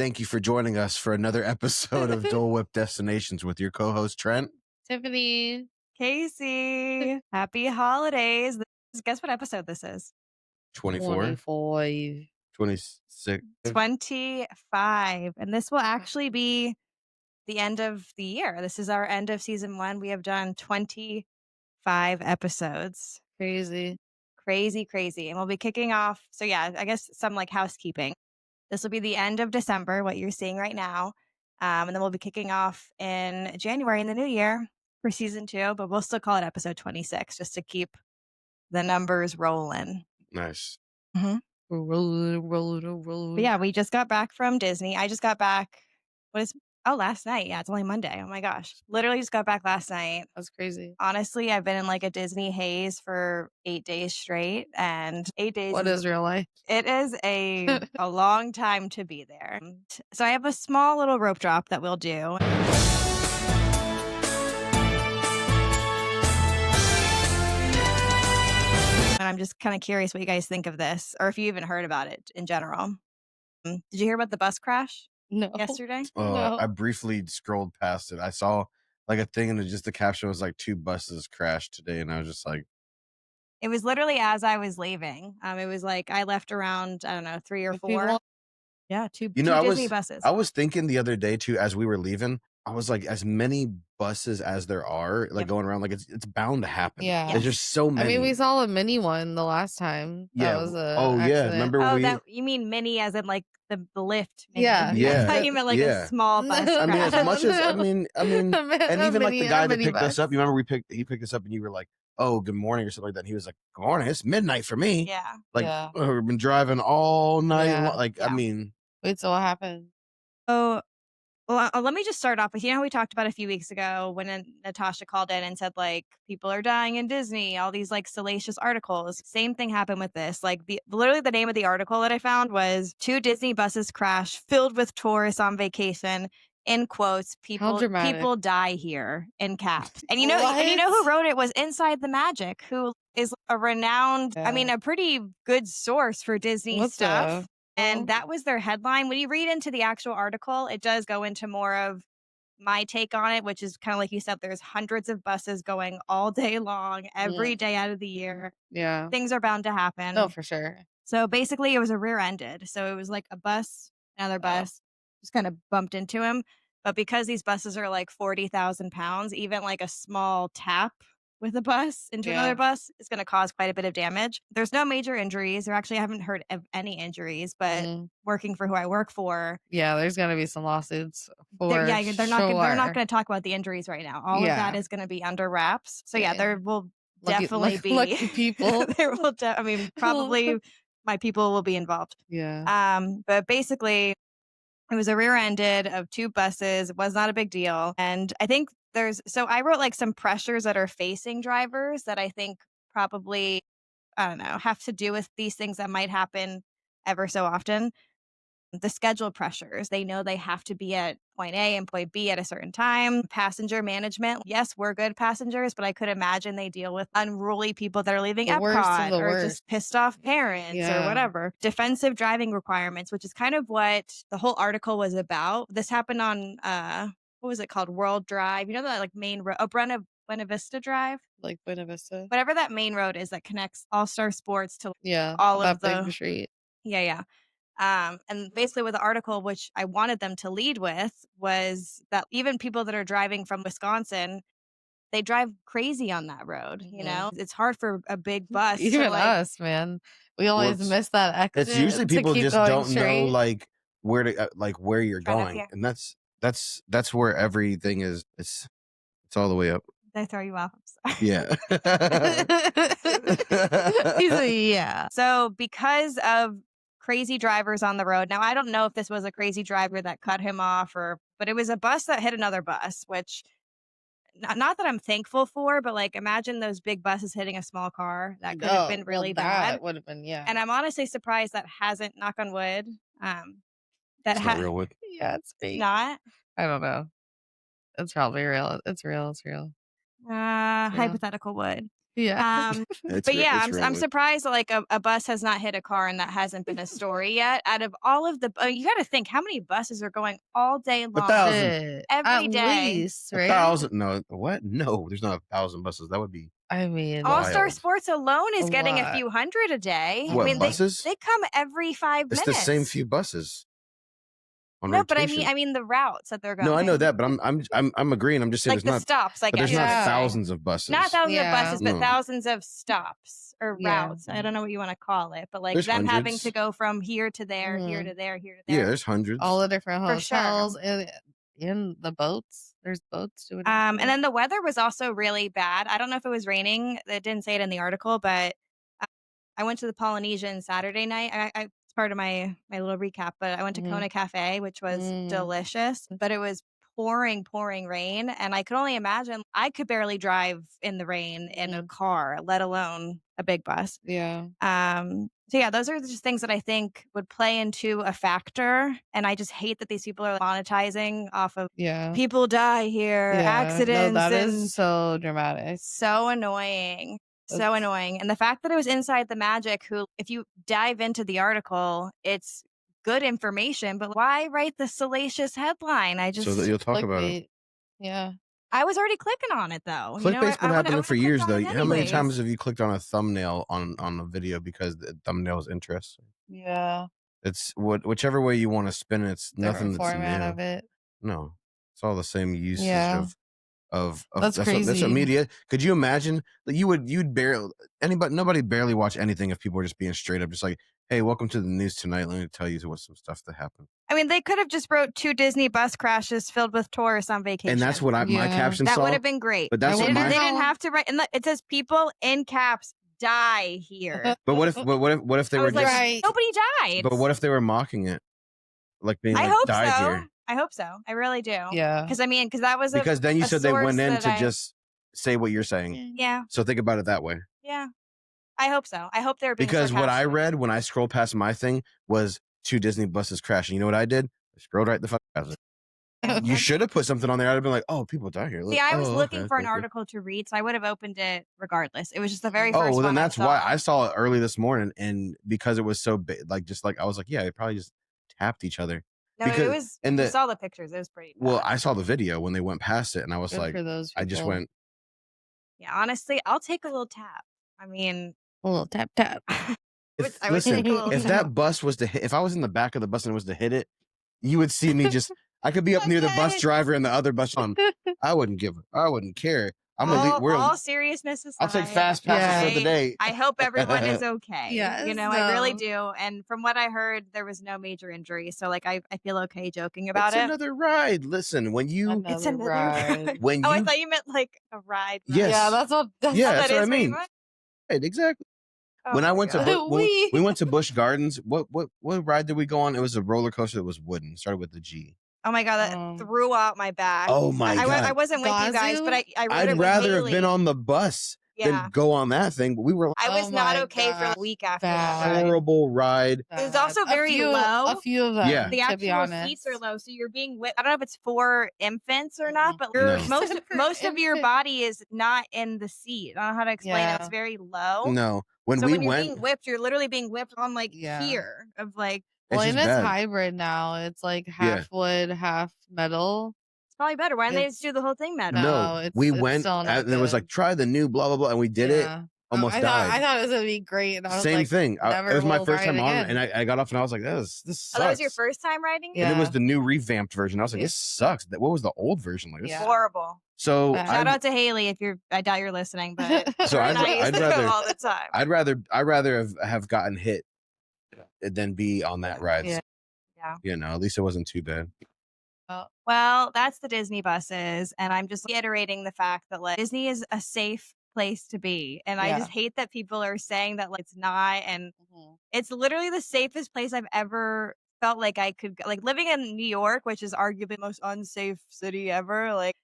Thank you for joining us for another episode of Dole Whip Destinations with your co-host Trent. Tiffany. Casey, happy holidays. Guess what episode this is? 24, 25. 26. 25. And this will actually be the end of the year. This is our end of season 1. We have done 25 episodes. Crazy. Crazy. And we'll be kicking off. So yeah, I guess some like housekeeping. This will be the end of December, what you're seeing right now. And then we'll be kicking off in January in the new year for season 2, but we'll still call it episode 26 just to keep the numbers rolling. Nice. Mm-hmm. Roll. But yeah, we just got back from Disney. I just got back. Last night. Yeah, it's only Monday. Oh my gosh. Literally just got back last night. That's crazy. Honestly, I've been in like a Disney haze for 8 days straight, and 8 days. What is real life? It is a long time to be there. So I have a small little rope drop that we'll do. And I'm just kind of curious what you guys think of this, or if you even heard about it in general. Did you hear about the bus crash No. yesterday? No. I briefly scrolled past it. I saw like a thing and the caption was like 2 buses crashed today, and I was just like, it was literally as I was leaving. It was like I left around, I don't know, 3 or 4. Yeah, two Disney buses. I was thinking the other day too, as we were leaving, I was like, as many buses as there are, like going around, like it's bound to happen. Yeah. There's just so many. I mean, we saw a mini one the last time. Yeah. That was yeah. Remember that you mean mini as in like the lift? Mini. Yeah. I thought you meant like a small bus. I mean, as much as I mean, and even like the guy that picked us up. You remember he picked us up, and you were like, "Oh, good morning" or something like that. And he was like, "Good morning. It's midnight for me." Yeah. Like we've been driving all night. Yeah. I mean, wait. So what happened? Oh. Well, let me just start off with, how we talked about a few weeks ago when Natasha called in and said, like, people are dying in Disney, all these, like, salacious articles. Same thing happened with this. Like, literally the name of the article that I found was 2 Disney buses crash filled with tourists on vacation. In quotes, people die here, in caps. And you know who wrote it was Inside the Magic, who is a renowned, a pretty good source for Disney stuff. And that was their headline. When you read into the actual article, it does go into more of my take on it, which is kind of like you said, there's hundreds of buses going all day long, every day out of the year. Yeah. Things are bound to happen. No, for sure. So basically, it was a rear-ended. So it was like a bus, another bus, just kind of bumped into him. But because these buses are like 40,000 pounds, even like a small tap with a bus into another bus is going to cause quite a bit of damage. There's no major injuries. Or actually, I haven't heard of any injuries, but working for who I work for. Yeah, there's going to be some lawsuits. They're not going to talk about the injuries right now. All of that is going to be under wraps. So there will definitely be lucky people. There will probably my people will be involved. Yeah. But basically, it was a rear-ended of 2 buses. It was not a big deal. And I think I wrote like some pressures that are facing drivers that I think probably, I don't know, have to do with these things that might happen ever so often. The schedule pressures. They know they have to be at point A and point B at a certain time. Passenger management. Yes, we're good passengers, but I could imagine they deal with unruly people that are leaving Epcot or just pissed off parents or whatever. Defensive driving requirements, which is kind of what the whole article was about. This happened on, what was it called? World Drive. You know that like main road, Buena Vista Drive? Like Buena Vista? Whatever that main road is that connects All-Star Sports to all of the big street. Yeah. And basically with the article, which I wanted them to lead with, was that even people that are driving from Wisconsin, they drive crazy on that road. You know, it's hard for a big bus. Even us, man, we always miss that exit. It's usually people just don't know like where to where you're going, and that's where everything is. It's all the way up. They throw you off. Yeah. Yeah. So because of crazy drivers on the road. Now, I don't know if this was a crazy driver that cut him off but it was a bus that hit another bus, which not that I'm thankful for, but like imagine those big buses hitting a small car. That could have been really bad. That would have been, And I'm honestly surprised that hasn't, knock on wood, It's not real wood. Yeah, it's fake. Not? I don't know. It's probably real. It's real. Hypothetical wood. Yeah. But yeah, I'm really. surprised that like a bus has not hit a car and that hasn't been a story yet. Out of all of the, you got to think how many buses are going all day long, 1,000. every At day. least, right? 1,000. No, what? No, there's not 1,000 buses. That would be I mean, All-Star wild. Sports alone is A getting a lot. few hundred a day. What, I mean, buses? they come every 5 It's minutes. the same few buses on No, but rotation. I mean the routes that they're going. No, I know that, but I'm agreeing. I'm just saying like there's the not stops. I but guess there's not Yeah. thousands of buses. not thousands of Yeah. buses, but No. thousands of stops or Yeah. routes. I don't know what you want to call it, but like There's them having hundreds. to go from here to there, here Mhm. to there, here to there. Yeah, there's hundreds. All the different For sure. hotels and in the boats. There's boats doing it. And then the weather was also really bad. I don't know if it was raining. It didn't say it in the article, but I went to the Polynesian Saturday night. It's part of my little recap, but I went to Mhm. Kona Cafe, which was delicious, but it was pouring rain. And I could only imagine I could barely drive in the rain in a car, let alone a big bus. Yeah. So yeah, those are just things that I think would play into a factor. And I just hate that these people are monetizing off of people die here, accidents. No, that and is so dramatic. so annoying. So annoying. And the fact that it was Inside the Magic, who, if you dive into the article, it's good information, but why write the salacious headline? So that you'll talk about it. Yeah. I was already clicking on it though. Clickbait's been happening for years though. How many anyways. times have you clicked on a thumbnail on a video because the thumbnail is interesting? Yeah. It's whichever way you want to spin it, it's nothing Different that's format new. of it. No. It's all the same usage Yeah. of That's that's crazy. what media. Could you imagine that you'd barely nobody barely watch anything if people were just being straight up just like, hey, welcome to the news tonight. Let me tell you what some stuff that happened. I mean, they could have just wrote 2 Disney bus crashes filled with tourists on vacation. And that's what my caption that saw. would have been great. But that's they what didn't have to write. And it says people in caps die here. But what if they I were was like, just nobody died. But what if they were mocking it? Like being I like hope died so. here. I hope so. I really do. Yeah. Because that was because then you said they went in to I, just say what you're saying. Yeah. So think about it that way. Yeah. I hope so. I hope they're being because what I sarcastic. read when I scrolled past my thing was 2 Disney buses crashing. You know what I did? I scrolled right the fuck past it. You should have put something on there. I'd have been like, oh, people die here. See, I was looking okay, for an cool. article to read, so I would have opened it regardless. It was just the very Oh, first well, one then that's I saw. why I saw it early this morning, and because it was so big, like I was like, yeah, they probably just tapped each other. No, it was. I saw the pictures. It was pretty bad. Well, I saw the video when they went past it, and I was Good like, for those I just people. went. Yeah, honestly, I'll take a little tap. I mean, A little tap tap. Listen, if tap. that bus was to hit, if I was in the back of the bus and it was to hit it, you would see me just. I could be up near the bus driver and the other bus on. I wouldn't care. All seriousness aside, I'll take fast passes for the day. I hope everyone is okay. Yes, I really do. And from what I heard, there was no major injury, so like I feel okay joking about It's it. another ride. Listen, when you It's another ride. when you I thought you meant like a ride. Yes. Yeah, that's what. that's what I mean. Right, exactly. Oh when I my went God. to we went to Busch Gardens, what ride did we go on? It was a roller coaster that was wooden. It started with the G. Oh my God, that threw out my back. Oh my God. I wasn't with you guys, but I rode I'd it with rather have Haley. been on the bus than go on that thing. But we were I was not okay for a week after that. horrible ride. It was also very low. A few of them. Yeah. The to be actual honest. seats are low, so you're being whipped. I don't know if it's for infants or not, but No. most of your body is not in the seat. I don't know how to explain it. It's very low. No. When so we when you're went, being whipped, you're literally being whipped on like here of like. Well, it's and just it's bad. hybrid now. It's like half wood, half metal. It's probably better. Why don't they just do the whole thing metal? No, we went still not and it was good. like try the new blah blah blah, and we did it. Almost died. I thought it was gonna be great. And I was Same like, thing. never It was my will first ride time on, again. and I got off and I was like, this sucks. Oh, that was your first time riding? Yeah. And it was the new revamped version. I was like, this sucks. What was the old version like? This sucks. Horrible. So shout out to Haley if I doubt you're listening, but So her and I used I'd to rather go all the time. I'd rather have gotten hit than be on that ride. Yeah. You know, at least it wasn't too bad. Well, that's the Disney buses, and I'm just reiterating the fact that like Disney is a safe place to be, and I just hate that people are saying that like it's not, and it's literally the safest place I've ever felt like I could go. Like living in New York, which is arguably the most unsafe city ever. Like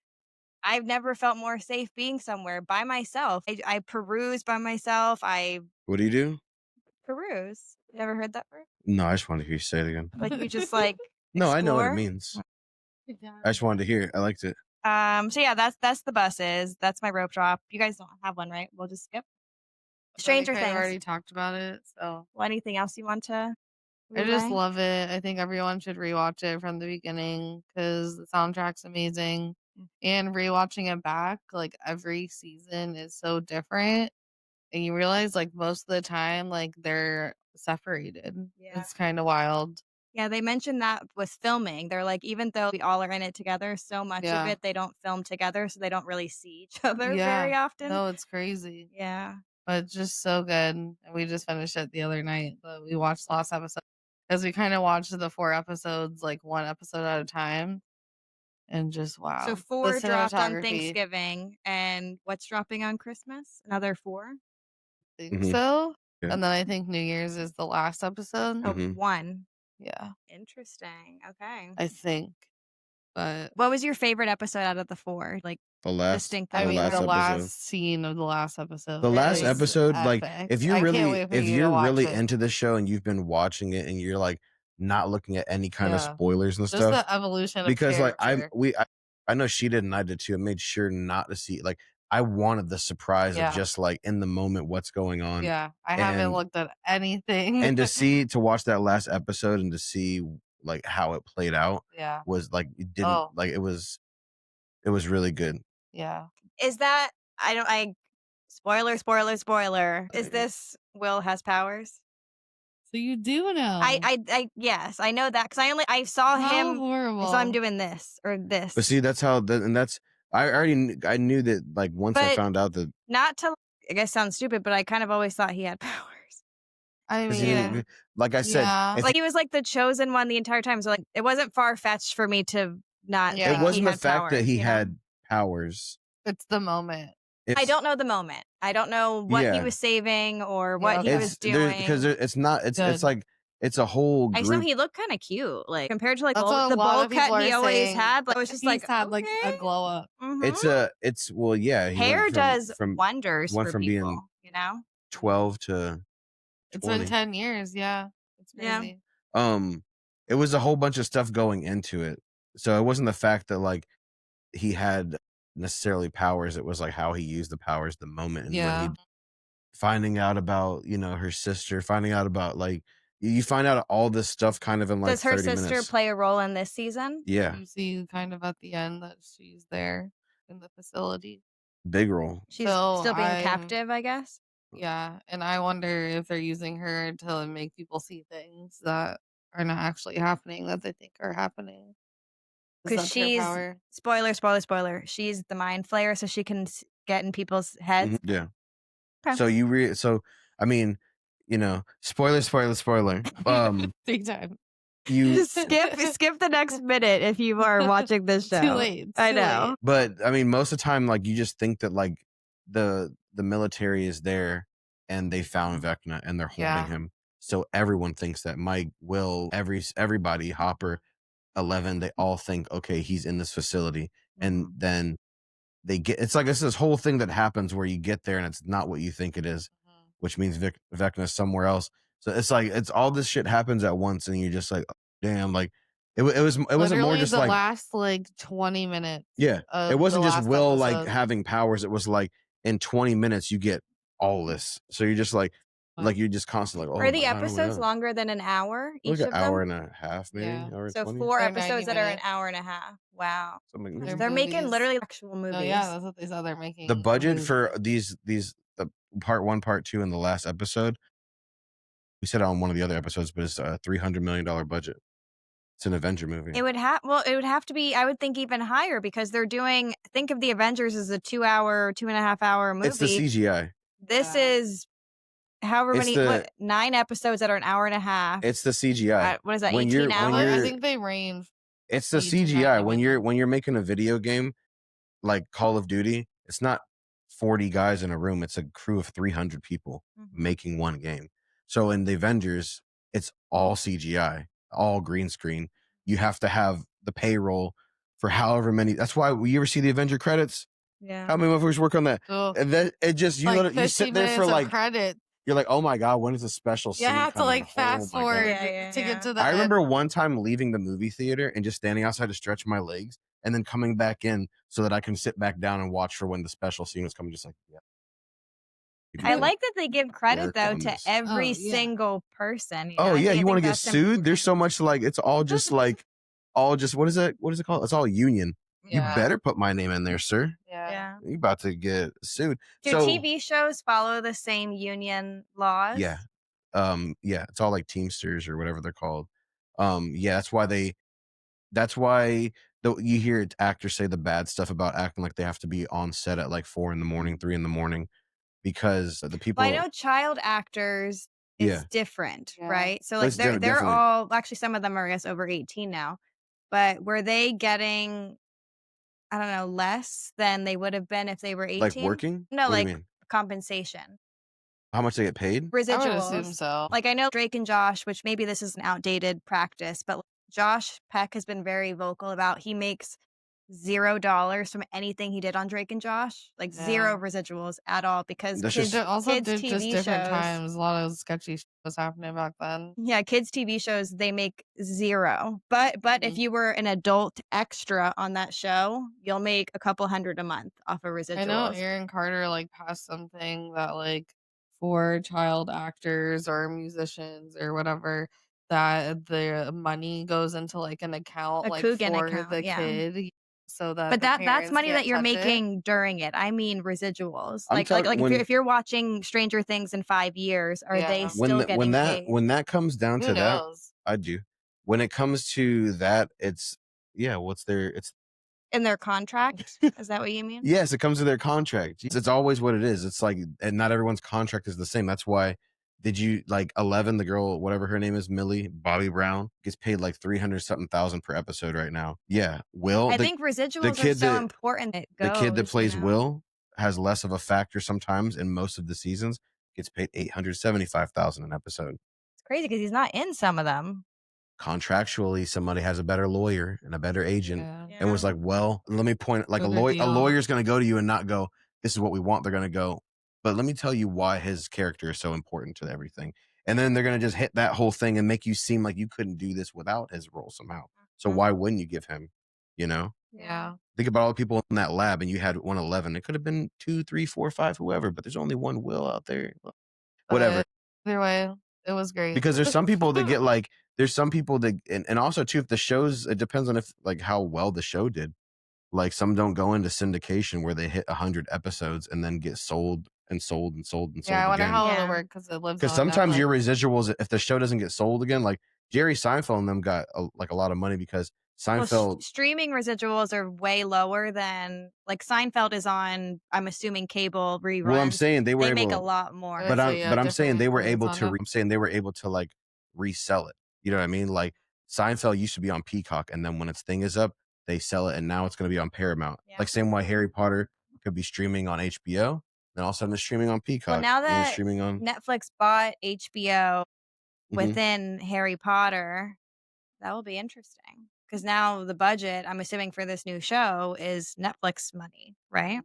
I've never felt more safe being somewhere by myself. I peruse by myself. What do you do? Peruse. You ever heard that word? No, I just wanted to hear you say it again. Like you just like No, I know what it explore? means. I just wanted to hear it. I liked it. So yeah, that's the buses. That's my rope drop. You guys don't have one, right? We'll just skip. I feel like Stranger I Things. already talked about it, so Well, anything else you want to I just relay? love it. I think everyone should rewatch it from the beginning because the soundtrack's amazing. And rewatching it back, like every season is so different. And you realize like most of the time, like they're separated. Yeah. It's kind of wild. Yeah, they mentioned that with filming. They're like, even though we all are in it together, so much of Yeah. it they don't film together, so they don't really see each other very Yeah. often. No, it's crazy. Yeah. But it's just so good. And we just finished it the other night, but we watched the last episode because we kind of watched the 4 episodes, like one episode at a time. And just wow. So The 4 dropped on cinematography. Thanksgiving, and what's dropping on Christmas? Another 4? Think Mhm. so. Yeah. And then I think New Year's is the last episode. Oh, Mhm. 1. Yeah, Interesting. Okay. I think. But What was your favorite episode out of the 4? Like, The last distinctly I the mean, last the favorite? episode. last scene of the last episode The last Really? was episode, like, epic. if you're I can't really wait for if you to you're watch really it. into the show and you've been watching it and you're, like, not looking at any kind of Yeah. spoilers and Just stuff the evolution of because, like, character. I know she did and I did too. I made sure not to see like, I wanted the surprise of Yeah. just, like, in the moment what's going on. Yeah, I haven't And looked at anything. and to watch that last episode and to see, like, how it played out Yeah. was, like, it didn't Oh, like, it was really good. yeah. Is that I spoiler. Is this Will has powers? So you do know. I yes, I know that 'cause I saw How him I saw him horrible. doing this or this. But see, that's how and that's I knew that, like, once I But found out that not to I guess sounds stupid, but I kind of always thought he had powers. I 'cause he mean, didn't like I said, yeah. if Like, he was, like, the chosen one the entire time, so, like, it wasn't far-fetched for me to not it think Yeah. he wasn't the had fact that powers, he you know? had powers. It's the moment. I It's don't know the moment. I don't know what he yeah. was saving or Yeah, what he okay. was It's there because doing. it's not it's Good. like it's a whole I just know group. he looked kinda cute, like, compared to, like, That's what a the lot bowl of people cut he are always saying. had, like, I was just He's like, had like a "Okay." glow up. Mhm. It's well, yeah, he Hair went does from wonders went for from being people, you know? 12 to It's been 20. 10 years. Yeah. It's Yeah. crazy. Um, it was a whole bunch of stuff going into it. So it wasn't the fact that, like, he had necessarily powers, it was, like, how he used the powers, the moment, and when he Yeah. finding out about, her sister, finding out about, like you find out all this stuff kind of in, like, Does her 30 sister minutes. play a role in this season? Yeah, You see kind of at the end that she's there in the facility. big role. She's So still being I'm captive, I guess? yeah, and I wonder if they're using her to make people see things that are not actually happening that they think are happening. 'Cause 'Cause that's her she's power. spoiler, she's the mind flayer, so she can get in people's heads. Yeah. Okay. So, I mean, spoiler. Big time. You Just skip the next minute if you are watching this show. Too late. I Too know. late. but, I mean, most of the time, like, you just think that, like, the military is there and they found Vecna and they're holding Yeah. him. So everyone thinks that Mike, Will, everybody, Hopper, 11, they all think, "Okay, he's in this facility." And Mhm. then it's like this whole thing that happens where you get there and it's not what you think it is, Mhm. which means Vecna's somewhere else. So it's like it's all this shit happens at once, and you're just like, "Oh, damn!" Like it wasn't more Literally just the like last, like, 20 minutes yeah, it of the wasn't just last Will like episode. having powers. It was like in 20 minutes you get all this. So you're just like you're just constantly like, Are oh the my god, oh my episodes god. longer than an hour, Like each an of hour them? and a half, maybe Yeah. hour and So 20. 4 They're 90 episodes that are an minutes. hour and a half. Wow. Something They're They're making movies. literally actual movies. Oh, yeah, that's what they said they're making The a budget for movie. these the part 1, part 2, and the last episode, we said it on one of the other episodes, but it's a $300 million budget. It's an Avenger movie. It would have to be, I would think, even higher because they're doing think of the Avengers as a 2-hour, 2.5-hour It's the movie. CGI. This Yeah. is however It's many the 9 episodes that are an hour and a half. it's the CGI. What is that, When 18 you're hours? I think they range it's the 80 to CGI. 90 minutes. When you're making a video game like Call of Duty, it's not 40 guys in a room, it's a crew of 300 people Mhm. making one game. So in the Avengers, it's all CGI, all green screen. You have to have the payroll for however many. That's why you ever see the Avenger credits? Yeah. How many motherfuckers work on that? Ugh. And then it just you Like literally, you 50 sit there for minutes of like credit. you're like, oh my god, when is the special You scene have to, coming? like, Oh fast my God. forward Yeah, to yeah. get to the I end. remember one time leaving the movie theater and just standing outside to stretch my legs and then coming back in so that I can sit back down and watch for when the special scene was coming. Just like, yeah, you I need to like that they give credit, work though, on to this. every Oh, yeah. single person, Oh yeah, I you want think to get that's sued? There's important. so much like it's all just like all just what is it? What is it called? It's all union. You Yeah. better put my name in there, sir. Yeah. Yeah. You about to get sued. Do So TV shows follow the same union laws? yeah, yeah, it's all like Teamsters or whatever they're called. Yeah, that's why you hear actors say the bad stuff about acting like they have to be on set at like 4 in the morning, 3 in the morning because the Well, I people. know child actors, it's Yeah, different, Yeah. right? So, like, it's they're definitely all actually, some of them are, I guess, over 18 now, but were they getting, I don't know, less than they would have been if they were like 18? working. No, What do you like, mean? compensation. How much they get paid? I would assume Residuals. so. Like, I know Drake and Josh, which maybe this is an outdated practice, but Josh Peck has been very vocal about he makes $0 from anything he did on Drake and Josh, like Yeah. 0 residuals at all because That's kids just Also kids did just TV different shows times. A lot of sketchy shit was happening back then. yeah, kids TV shows, they make 0. But if Mhm. you were an adult extra on that show, you'll make a couple hundred a month off of I know residuals. Aaron Carter like passed something that like for child actors or musicians or whatever that the money goes into like an account A like Coogan for account, the yeah. kid so that But the that's parents money that can't you're touch it. making during it. I mean residuals. I'm talking Like if when you're watching Stranger Things in 5 years, are they Yeah. still getting paid when that comes down Who to that, knows? I do. When it comes to that, it's yeah, what's their it's in their contract? Is that what you mean? yes, it comes to their contract. It's always what it is. It's like and not everyone's contract is the same. That's why did you like 11, the girl, whatever her name is, Millie, Bobby Brown, gets paid like 300 something thousand per episode right now. Yeah. Will, I think the residuals are kid so that important it the kid that goes, plays Will has less of a factor sometimes in most of the seasons, gets paid 875,000 an episode. It's crazy because he's not in some of them. Contractually, somebody has a better lawyer and a better agent Yeah. and was like, well, let me point like Better a deal. lawyer's going to go to you and not go, this is what we want. They're going to go, but let me tell you why his character is so important to everything. And then they're going to just hit that whole thing and make you seem like you couldn't do this without his role somehow. So why wouldn't you give him, you know? Yeah. Think about all the people in that lab and you had 111. It could have been 2, 3, 4, 5, whoever, but there's only one Will out there. Whatever. Either way, it was great. Because there's some people that get like there's some people that and also too if the shows it depends on if like how well the show did. Like some don't go into syndication where they hit 100 episodes and then get sold and sold and sold and sold Yeah, I wonder again. how it'll Yeah. work because it lives Because on sometimes Netflix. your residuals, if the show doesn't get sold again, like Jerry Seinfeld and them got like a lot of money because Well, Seinfeld. streaming residuals are way lower than like Seinfeld is on, I'm assuming cable reruns. Well, I'm saying they were They able, make a lot more. But I'm saying they were different able when it's to. on I'm saying they were able to like resell it. You know what I mean? Like Seinfeld used to be on Peacock, and then when its thing is up, they sell it, and now it's going to be on Paramount. Yeah. Like same way Harry Potter could be streaming on HBO, then all of a sudden it's streaming on Peacock. Well, now and then it's that streaming on Netflix bought HBO Mhm. within Harry Potter, that will be interesting. Because now the budget, I'm assuming for this new show, is Netflix money, right?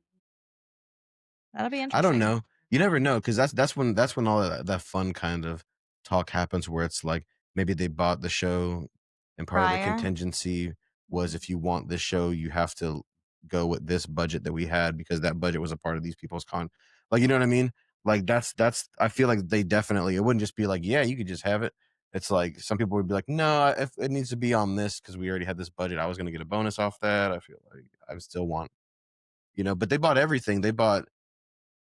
That'll be interesting. I don't know. You never know because that's when all that fun kind of talk happens where it's like maybe they bought the show and part of the Prior. contingency was if you want this show you have to go with this budget that we had because that budget was a part of these people's like you know what I mean? Like that's I feel like they definitely it wouldn't just be like yeah you could just have it. It's like some people would be like no if it needs to be on this because we already had this budget I was going to get a bonus off that. I feel like I still want but they bought everything. They bought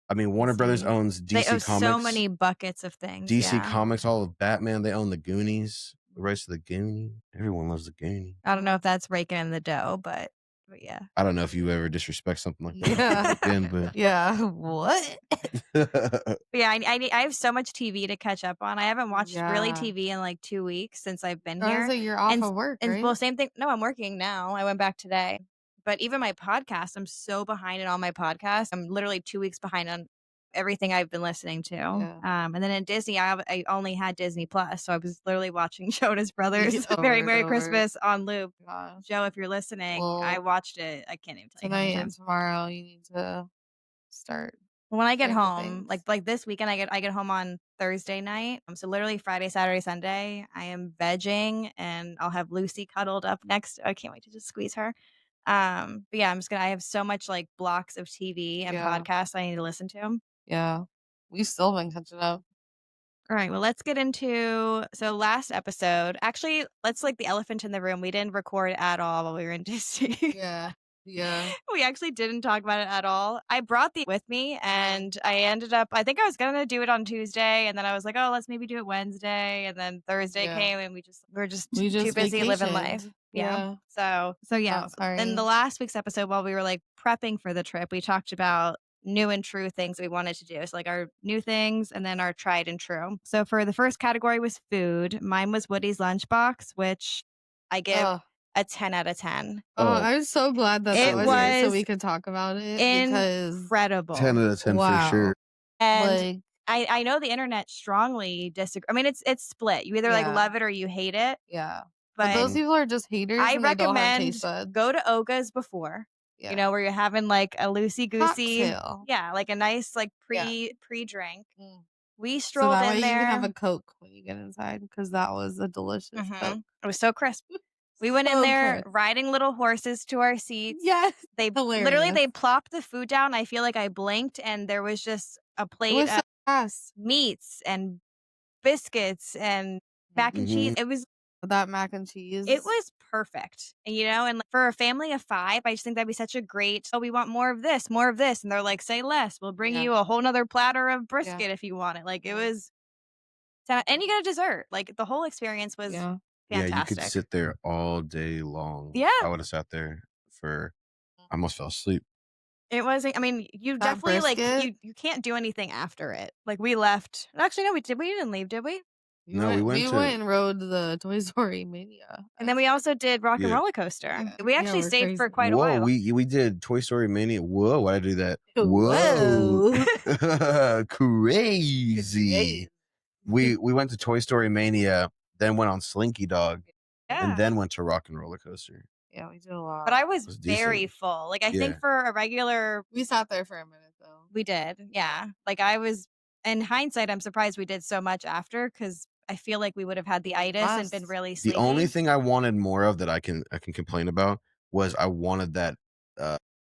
I mean, Warner Brothers DC. owns They DC owe Comics. so many buckets of things. DC Yeah. Comics, all of Batman. They own the Goonies, the rights to the Goonie. Everyone loves the Goonie. I don't know if that's raking in the dough, but yeah. I don't know if you ever disrespect something like that Yeah. again, but Yeah. What? But yeah, I have so much TV to catch up on. I haven't watched really Yeah. TV in like 2 weeks since I've been I was here. like, you're off And of work, and right? well, same thing. No, I'm working now. I went back today. But even my podcast, I'm so behind in all my podcasts. I'm literally 2 weeks behind on everything I've been listening to. Yeah. And then in Disney, I only had Disney Plus, so I was literally watching Jonas Brothers Over Very and Merry over. Christmas on loop. Gosh. Joe, if you're listening, Well, I watched it. I can't even tell you how many Tonight and times. tomorrow, you need to start. When I get Stranger home, Things. like this weekend, I get home on Thursday night. So literally Friday, Saturday, Sunday, I am vegging, and I'll have Lucy cuddled up next. I can't wait to just squeeze her. But yeah, I have so much like blocks of TV and Yeah. podcasts I need to listen to. Yeah. We still been catching up. All right, well, let's get into so last episode. Actually, let's like the elephant in the room. We didn't record at all while we were in Disney. Yeah. Yeah. We actually didn't talk about it at all. I brought the with me and I ended up I think I was gonna do it on Tuesday and then I was like, oh, let's maybe do it Wednesday. And then Thursday Yeah. came and we're just We too just busy living life. vacationed. Yeah. Yeah. So yeah. Not In the sorry. last week's episode, while we were like prepping for the trip, we talked about new and true things we wanted to do. So like our new things and then our tried and true. So for the first category was food. Mine was Woody's lunchbox, which I give Oh, a 10 out of 10. Oh, I'm so glad that that It so was good. it so was we could talk about it because 10 incredible. out of 10 for wow. sure. And Like, I know the internet strongly disagree. I mean, it's split. You either like yeah. love it or you hate it. Yeah. But But those Mhm. people are just haters I and they don't have recommend taste buds. go to Oga's before, Yeah. where you're having like a loosey goosey, Cocktail. yeah, like a nice like Yeah. pre drink. Mm. We So strolled that way in you can have there. a Coke when you get inside because that was a delicious Coke. It was so crisp. We went in So there crisp. riding little horses to our seats. Yes. They Hilarious. they plopped the food down. I feel like I blinked and there was just a It plate was of so fast. meats and biscuits and mac and cheese. Mhm. That mac and cheese. It was perfect, and like, for a family of 5, I just think that'd be such a great, "Oh, we want more of this, more of this," and they're like, "Say less, we'll bring Yeah. you a whole 'nother platter of Yeah. brisket if you want it." Like, it Mm. was and you get a dessert, like, the whole experience was Yeah. Yeah, you could fantastic. sit there all day long. Yeah. I would have sat there for I almost fell asleep. It was I mean, you That definitely, like, brisket. you can't do anything after it. Like, we left actually, no, we didn't leave, did we? No, we We went went to and rode the Toy Story Mania. And then we also did Rock and yeah. Roller Coaster. Yeah. We Yeah, actually we're stayed for crazy. quite a Whoa, while. we did Toy Story Mania. Whoa, why'd I do that? Whoa. Whoa. Crazy. We went to Toy Story Mania, then went on Slinky Dog, and Yeah. then went to Rock and Roller Coaster. Yeah, we did a lot. But I It was was very decent. full. Like, I think Yeah. for a regular We sat there for a minute though. we did, yeah. Like, I was in hindsight, I'm surprised we did so much after because I feel like we would have had the itis and been Must. really The only sleepy. thing I wanted more of that I can complain about was I wanted that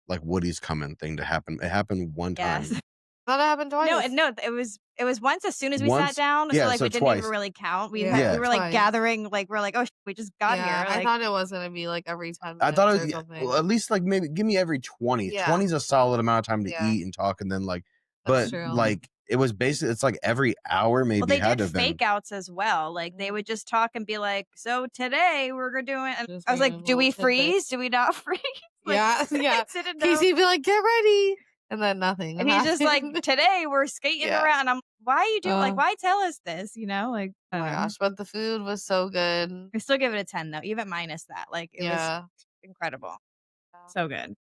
like Woody's coming thing to happen. It happened one time. Yes. Thought it happened twice. No, it was once as soon as we sat Once? down, so, Yeah, like, so we didn't even twice. really count. We Yeah, were, like, twice. gathering, like, we're like, "Oh, we just got Yeah, here." I Like, thought it was gonna be like every 10 I thought it minutes was or something. well, at least like maybe give me every 20. Yeah. 20 is a solid amount of time to Yeah. eat and talk and then like That's but true. like it was basically it's like every hour maybe well, they it had did to have been. fake outs as well. Like, they would just talk and be like, "So today we're gonna do it," and Just I was like, random "Do we little freeze? tidbits. Do we not freeze?" Like, Yeah, yeah. I didn't know. Casey'd be like, "Get ready," and then nothing. And he's just like, happened. "Today we're skating Yeah. around." I'm, "Why are you doing like, Uh. why tell us this?" Like, Oh my gosh, but the food was so good. I still give it a 10 though, even minus that. Like, it was Yeah. incredible. Yeah. So good.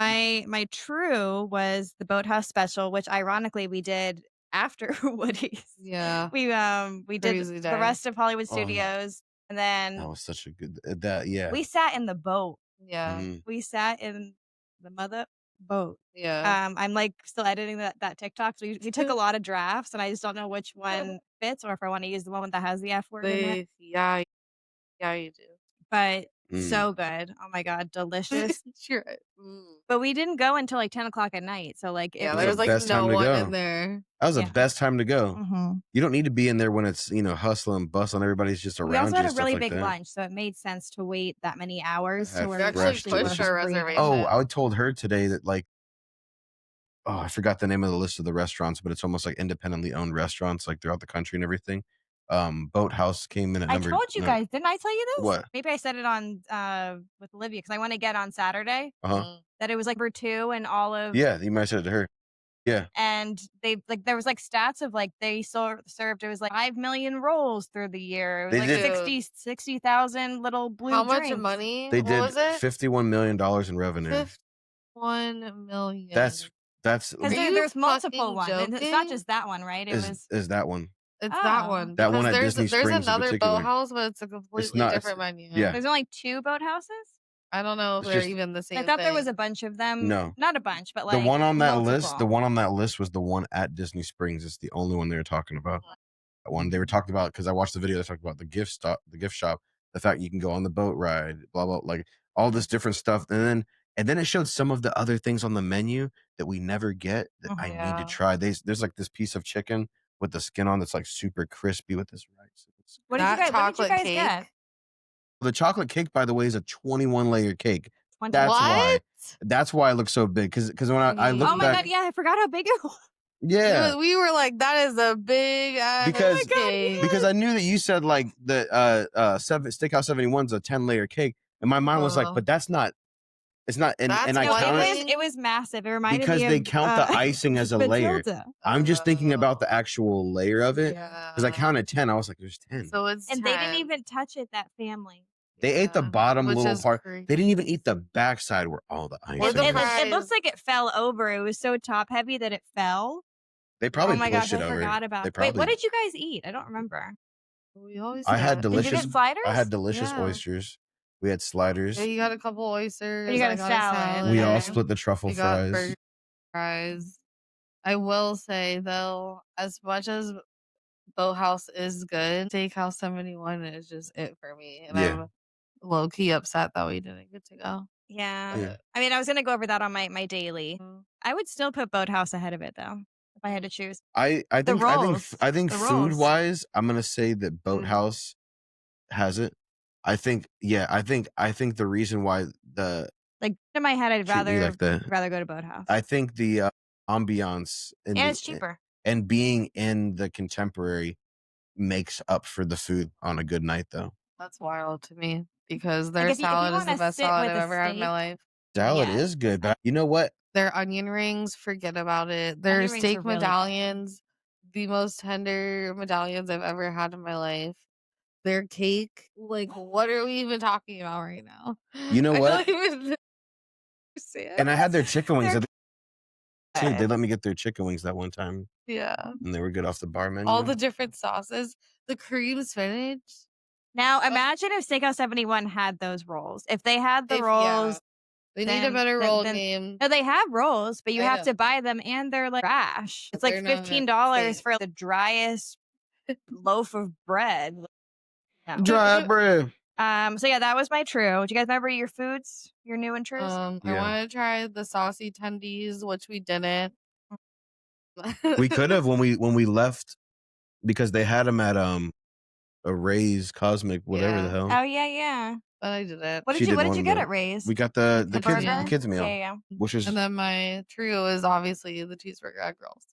My true was the Boathouse Special, which ironically we did after Woody's. Yeah. We did Crazy the day. rest of Hollywood Oh, Studios, and that then was such a good that yeah. we sat in the boat. Yeah. Mhm. We sat in the mother boat. Yeah. I'm like still editing that TikTok. So we took a lot of drafts, and I just don't know which one fits, or if I want to use the one that has the F word in it. Yeah, you do. But Mm. so good. Oh my god, delicious. Sure. Mm. But we didn't go until like 10 o'clock at night. So like Yeah, was there the was like best time no to one go. in there. That was Yeah. the best time to go. Mhm. You don't need to be in there when it's, hustling, bustling, everybody's just around We also you had and a stuff really like big that. lunch, so it made sense to wait that many hours Have to where We we actually fresh actually were pushed our breathing. reservation. Oh, I told her today that like oh, I forgot the name of the list of the restaurants, but it's almost like independently owned restaurants like throughout the country and everything. Boathouse came in at I number told you guys, didn't I tell you this? What? Maybe I said it on with Olivia because I went to get on Saturday Uh-huh. Mm. that it was like number 2 in all of Yeah, you might have said it to her. Yeah. and they like there was like stats of like they served it was like 5 million rolls through the year. It was They like did- 60,000 little blue How much drinks. money? They What did was it? $51 million in revenue. 51 million. That's Because Are you there's multiple fucking ones. And it's not joking? just that one, right? It was is that one. It's Oh. that one. That one because at there's Disney there's Springs in another particular. boathouse, but it's a completely not- different menu. yeah. there's only 2 boathouses? I don't know if It's they're just- even the same. I thought there was thing. a bunch of them. No. Not a bunch, but like The one on that list, the multiple. one on that list was the one at Disney Springs. It's the only one they were talking about. That one they were talking about because I watched the video. They talked about the gift shop, the fact you can go on the boat ride, blah blah. Like all this different stuff, and then it showed some of the other things on the menu that we never get that I need to Yeah. try. There's like this piece of chicken with the skin on that's like super crispy with this rice. It's That What did you chocolate guys get? cake. the chocolate cake, by the way, is a 21 layer cake. 21. That's why. What? That's why it looks so big. Because when I Oh looked my back, god, yeah, I forgot how big it was. yeah, We were like, that is a big Oh my ass because god, cake. because I knew that you said like the Steakhouse 71's a 10-layer cake, and my mind was like, Oh, but that's not. It's not, that's and I no, one counted thing. it was massive. It reminded because me they of count the icing as a layer. Matilda. I'm just thinking about Oh, the actual layer of it because I yeah. counted 10. I was like, there's 10. So it's And they didn't 10. even touch it, that family. They ate the Yeah. bottom Which little is part. They didn't even crazy. eat the backside where all the Or icing the is. It looks fries. like it fell over. It was so top heavy that it fell. They Oh probably my gosh, pushed I it over. forgot about. They Wait, what probably. did you guys eat? I don't remember. We always I had get. Did you delicious. get I had sliders? delicious Yeah. oysters. We had Yeah, sliders. you got a couple Or oysters. you got I a got a salad? We all salad. Okay. split the truffle We got fries. burger fries. I will say though, as much as Boathouse is good, Steakhouse 71 is just it for me. And Yeah. I'm low key upset that we didn't get to go. Yeah. Yeah. I mean, I was gonna go over that on my daily. Mm. I would still put Boathouse ahead of it though, if I had to choose. I The think I think rolls. I think The food rolls. wise, I'm gonna say that Boathouse has it. I think the reason why the Like in my head, I'd treat me like that. rather go to Boathouse. I think the ambiance And it's cheaper. and being in the contemporary makes up for the food on a good night though. That's wild to me because Like their if you salad is want the to best sit salad with I've a ever had in my steak, life. Salad yes. is good, but you know what? Their onion rings, forget about it. Their Onion rings are steak really good. medallions, the most tender medallions I've ever had in my life. Their cake, like, what are we even talking about right now? You know I what? don't even understand. And I had their chicken wings. They're They good. let me get their chicken wings that one time, Yeah. and they were good off the bar All menu. the different sauces, the cream spinach. Now imagine if Steakhouse 71 had those rolls. If they had the If yeah, rolls, they need a better roll game. no, they have rolls, but you I have know. to buy them and they're like trash. It's like They're not $15 safe. for the driest loaf of bread. No. Dry bread. So yeah, that was my true. Do you guys remember your foods? Your new and trues? I Yeah. want to try the saucy tendies, which we didn't. We could have when we left because they had them at a Ray's Cosmic whatever the Yeah. hell. Oh yeah, yeah. But I didn't. What She did you didn't get wanna at Ray's? We got the The kids burger? kids meal, Yeah, yeah. which is And then my trio is obviously the cheeseburger egg rolls,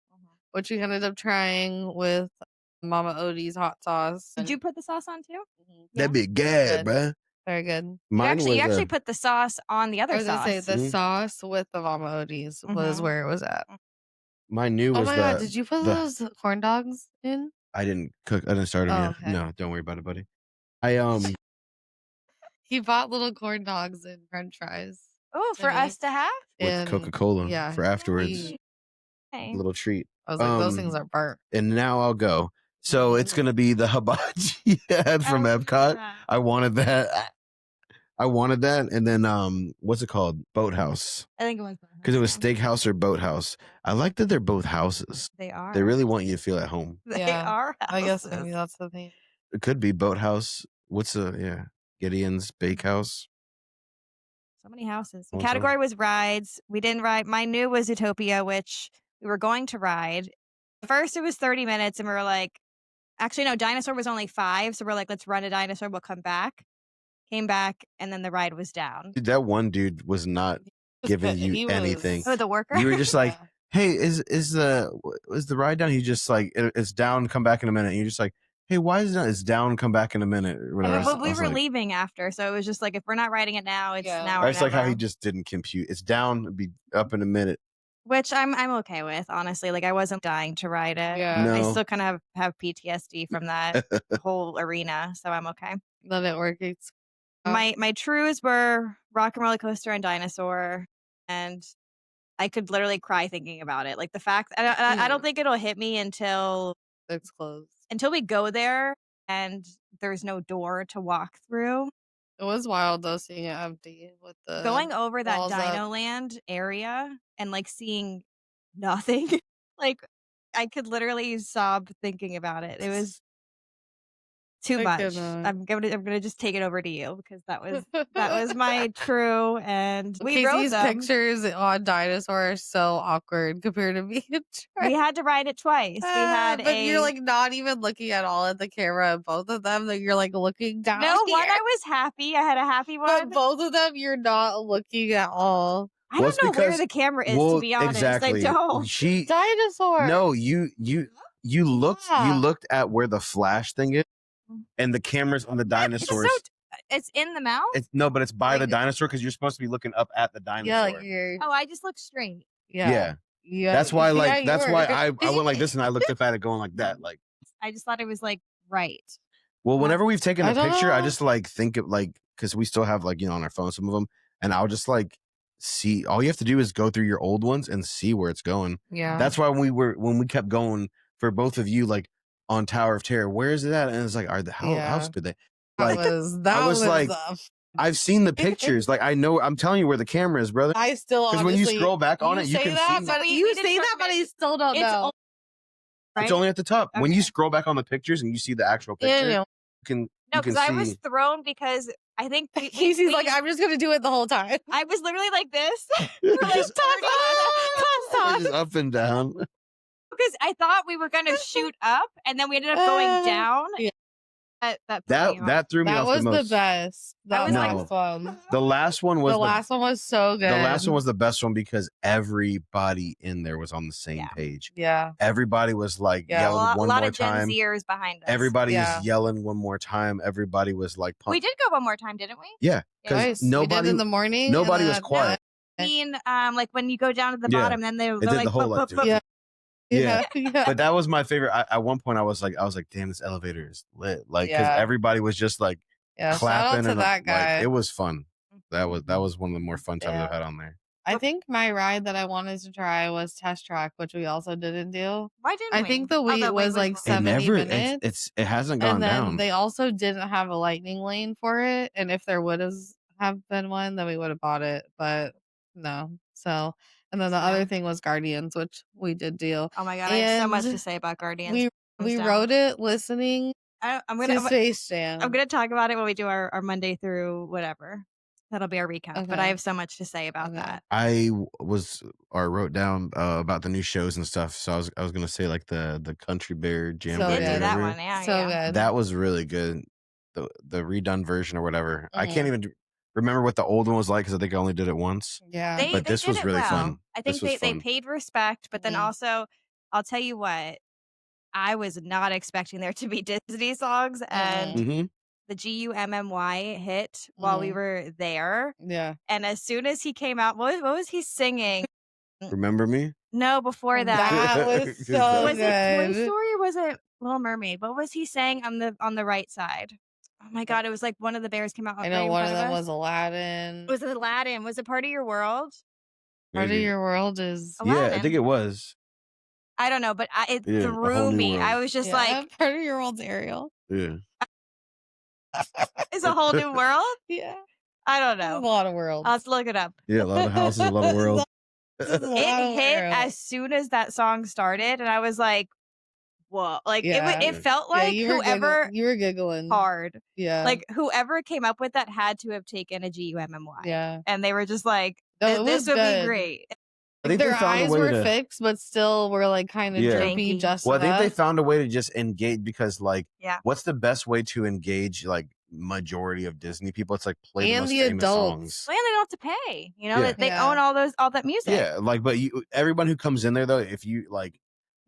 which we ended up trying with Mama Odie's hot sauce. Did you put the sauce on too? Mhm. that big gag, Good. bruh. Very good. You Mine actually was put the sauce on the I other was gonna say sauce. the Mhm. sauce with the Mama Odie's was Mhm. where it was at. my new Oh was my god, did you put the those corn dogs in? I didn't cook. I didn't start them Oh, yet. okay. No, don't worry about it, buddy. I He bought little corn dogs and French fries Oh, to for me, us to have? with and Coca-Cola yeah, for afterwards. he Okay. A little treat. I was like, those things are burnt. And now I'll go. So it's gonna be the hibachi ad from Oh, Epcot. yeah. I wanted that. I wanted that, and then what's it called? Boathouse, I think it was because it was Boathouse, Steakhouse or Boathouse. I like that they're both houses. yeah. They are. They really want you to feel at home. They Yeah, are I guess houses. maybe that's the thing. It could be Boathouse. What's Gideon's Bakehouse? So many houses. The Oh, category so- was rides. We didn't ride. My new was Utopia, which we were going to ride. First, it was 30 minutes, and we were like, actually, no, dinosaur was only 5. So we're like, let's run a dinosaur. We'll come back. Came back, and then the ride was down. Dude, that one dude was not giving you anything. Oh, the worker? You were just like, Yeah. hey, is the ride down? He just like it's down, come back in a minute. And you're just like, hey, why is it down? It's down, come back in a minute. Or whatever. Well, we I was were like, leaving after, so it was just like, if we're not riding it now, it's Yeah. now I or just like how never. he just didn't compute. It's down, it'd be up in a minute. Which I'm okay with, honestly. Like, I wasn't dying to ride it. Yeah. No. I still kind of have PTSD from that whole arena, so I'm okay. Let it work. My trues were Rock and Roller Coaster and Dinosaur, and I could literally cry thinking about it. Like the fact, I don't think it'll hit me until It's closed. we go there and there's no door to walk through. It was wild though, seeing it empty with the Going over that walls up. Dino Land area and like seeing nothing, like I could literally sob thinking about it. It was Too I much. cannot. I'm gonna just take it over to you because that was my true, and we rode Casey's them. pictures on dinosaur are so awkward compared to me and We Trey. had to ride it twice. We had But you're a like not even looking at all at the camera of both of them, that you're like looking down no here. one. I was happy. I had a happy But one. both of them, you're not looking at all. I Well, don't it's know where because the camera is, to well, be honest. I exactly. don't. Dinosaur. No, you Yeah. looked at where the flash thing is, and the camera's on the It's dinosaurs. it's in the mouth. It's no, but it's by Like the dinosaur because you're supposed to be looking up at the Yeah, dinosaur. like you're. Oh, I just looked straight. Yeah. Yeah. That's why, Yeah, like, you that's why were. I went like this and I looked up at it going like that. Like, I just thought it was like right. well, Not- whenever we've taken I a don't picture, I know. just like think of like because we still have like on our phone some of them, and I'll just like see. All you have to do is go through your old ones and see where it's going. Yeah. That's why when we kept going for both of you, like on Tower of Terror, where is it at? And it's like, how Yeah. stupid they That like. was like, I've seen the pictures. Like I know, I'm telling you where the camera is, brother. I still Because when you scroll back on it, you say can that, see but We you did say that, but I still don't It's know. o- it's right? only at the top. When you Okay. scroll back on the pictures and you see the actual picture, Yeah. you can No, you can because I was see. thrown because I think Casey's like, I'm just gonna do it the whole time. I was literally like this. Just Toss just up and down. because I thought we were gonna shoot up, and then we ended up going down. Yeah. That threw me off. That threw me That off was the the most. best. That was was like- fun. The last one was The last one was so good. the last one was the best one because everybody in there was on the same Yeah. page. Yeah. Everybody was like Yeah. yelling a one lot more of Gen time. Zers behind us. Everybody Yeah. was yelling one more time. Everybody was like, We did go one more time, didn't we? yeah, because Nice. We did nobody in the morning. nobody and was then- quiet. I mean, like when you go down to the Yeah. bottom, then they're It did like, the whole like, Yeah. Yeah. Yeah. But that was my favorite. At one point, I was like, damn, this elevator is lit. Like, because Yeah. everybody was just like Yeah. Shout clapping out to and that guy. like it was fun. That was one of the more fun times I've Yeah. had on there. I think my ride that I wanted to try was Test Track, which we also didn't do. Why didn't I we? think the Oh, wait was like long. 70 minutes. It hasn't gone And then down. they also didn't have a lightning lane for it. And if there would have been one, then we would have bought it. But no. So, and then the other thing was Guardians, which we did do. Oh my god, I have so much to And say about Guardians. We Thumbs down. wrote it listening I'm to gonna Space Jam. I'm gonna talk about it when we do our Monday through whatever. That'll be our recap. But I Okay. have so much to say about Okay. that. I wrote down about the new shows and stuff. So I was gonna say like the Country Bear Jam. So Did good. do that whatever. one, yeah. So good. That was really good. The redone version or whatever. I can't Mhm. even remember what the old one was like because I think I only did it once. Yeah. But They this did was it really well. fun. I think This was they fun. paid respect, but then Mhm. also, I'll tell you what, I was not expecting there to be Disney songs, and Mm-hmm. the GUMMY hit while we Mhm. were there. Yeah. And as soon as he came out, what was he singing? Remember me? No, before that. That was Was so Was it Toy good. Story or was it Little Mermaid? What was he saying on the right side? Oh my god, it was like one of the bears came out I right know in one front of them us. was Aladdin. Was it Aladdin? Was it Part of Your World? Part of Maybe. Your World is Yeah, I Aladdin. think it was. I don't know, but it Yeah, A Whole threw New me. I World. was just yeah, like, Part of Your World's Ariel. Yeah. it's a whole new world? Yeah. I don't There's a know. lot of worlds. Let's look it up. Yeah, a lot of houses, a lot of world. There's a lot It of hit worlds. as soon as that song started, and I was like, whoa. Like, Yeah. it felt Yeah, like you were whoever you were giggling. hard. Yeah. Like, whoever came up with that had to have taken a GUMMY. yeah. And they were just like, No, it this was would good. be great. I think Their they found a eyes way were to. fixed, but still were like kind of Yeah. derpy Janky. just Well, I think they enough. found a way to just engage because, like, Yeah. what's the best way to engage like majority of Disney people? It's like play the And most the famous adults. songs. Well, and they don't have to pay. You know, Yeah. they Yeah. own all that music. Yeah, like, but everyone who comes in there though, if you like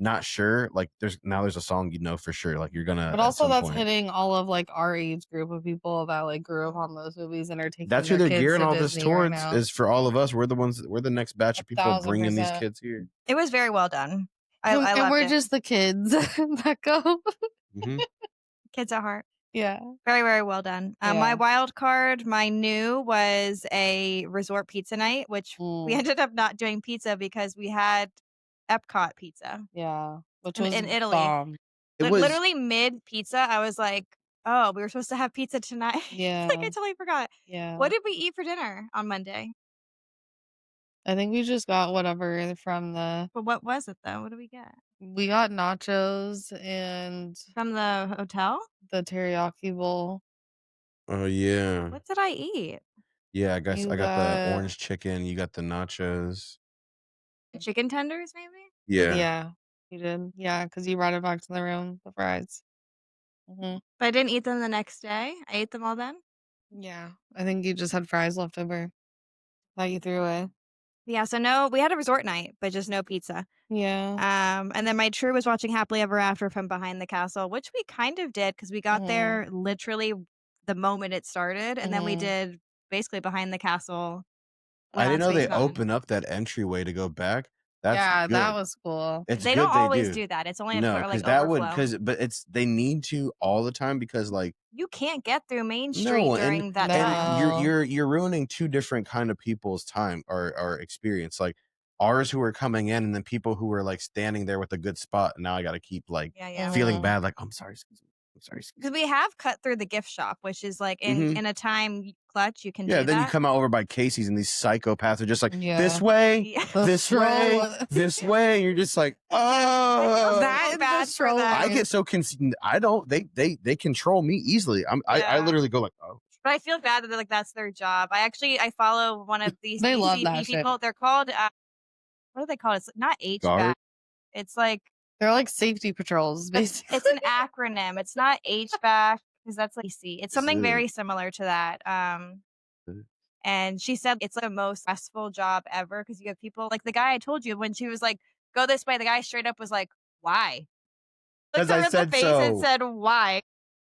not sure, like, there's a song you know for sure, like you're gonna. But at also some that's point. hitting all of like our age group of people that like grew up on those movies and are taking That's who their they're kids gearing to all this Disney right towards now. is for all of us. We're the next batch of people bringing these 1000%. kids here. It was very well done. I and loved we're it. just the kids that go. hmm Kids at heart. Yeah. Very, very well done. Yeah. My wild card, my new was a resort pizza night, which we ended up not doing pizza because we had Epcot pizza. Yeah. Which In- was in Italy. bomb. It was Literally mid pizza, I was like, oh, we were supposed to have pizza tonight. Yeah. Like, I totally forgot. Yeah. What did we eat for dinner on Monday? I think we just got whatever from the But what was it though? What did we get? we got nachos and From the hotel? the teriyaki bowl. Oh yeah. What did I eat? Yeah, I guess You I got the got orange chicken, you got the nachos. Chicken tenders, maybe? Yeah. yeah, you did. Yeah, because you brought it back to the room, the fries. Mhm. But I didn't eat them the next day. I ate them all then. Yeah, I think you just had fries left over that you threw away. Yeah, so no, we had a resort night, but just no pizza. Yeah. And then my crew was watching Happily Ever After from behind the castle, which we kind of did because we got Mhm. there literally the moment it started, and then we Mhm. did basically behind the castle, I went didn't on know Space they Mountain. open up that entryway to go back. That's Yeah, that good. was cool. It's They don't good they always do. do that. It's only No, for like because that would overflow. because but it's they need to all the time because like You can't get through Main Street no, during that and time. No. you're ruining two different kind of people's time or experience. Like ours who are coming in and then people who are like standing there with a good spot. And now I got to keep like Yeah, yeah. feeling Mhm. bad. Like I'm sorry, excuse me. I'm sorry, excuse Because we have cut through the gift shop, which is like me. in a time clutch, you can Yeah, do then you that. come out over by Casey's and these psychopaths are just like, this Yeah. way, Yeah. The this way, stroll this way. And you're just like, I feel oh. that so and the bad for stroller. them. I get so confused. I don't. They control me easily. I Yeah. literally go like, oh, But I feel bad that they're like that's their job. I follow one of these They love CCTV that shit. people. They're called what are they called? It's not guard. HVAC. It's like They're like safety patrols, basically. it's an acronym. It's not HVAC because that's like C. It's something very similar to that. And she said it's like the most stressful job ever because you have people like the guy I told you when she was like, "Go this way." The guy straight up was like, "Why?" Looked Because her I in the said face and so. said, "Why?"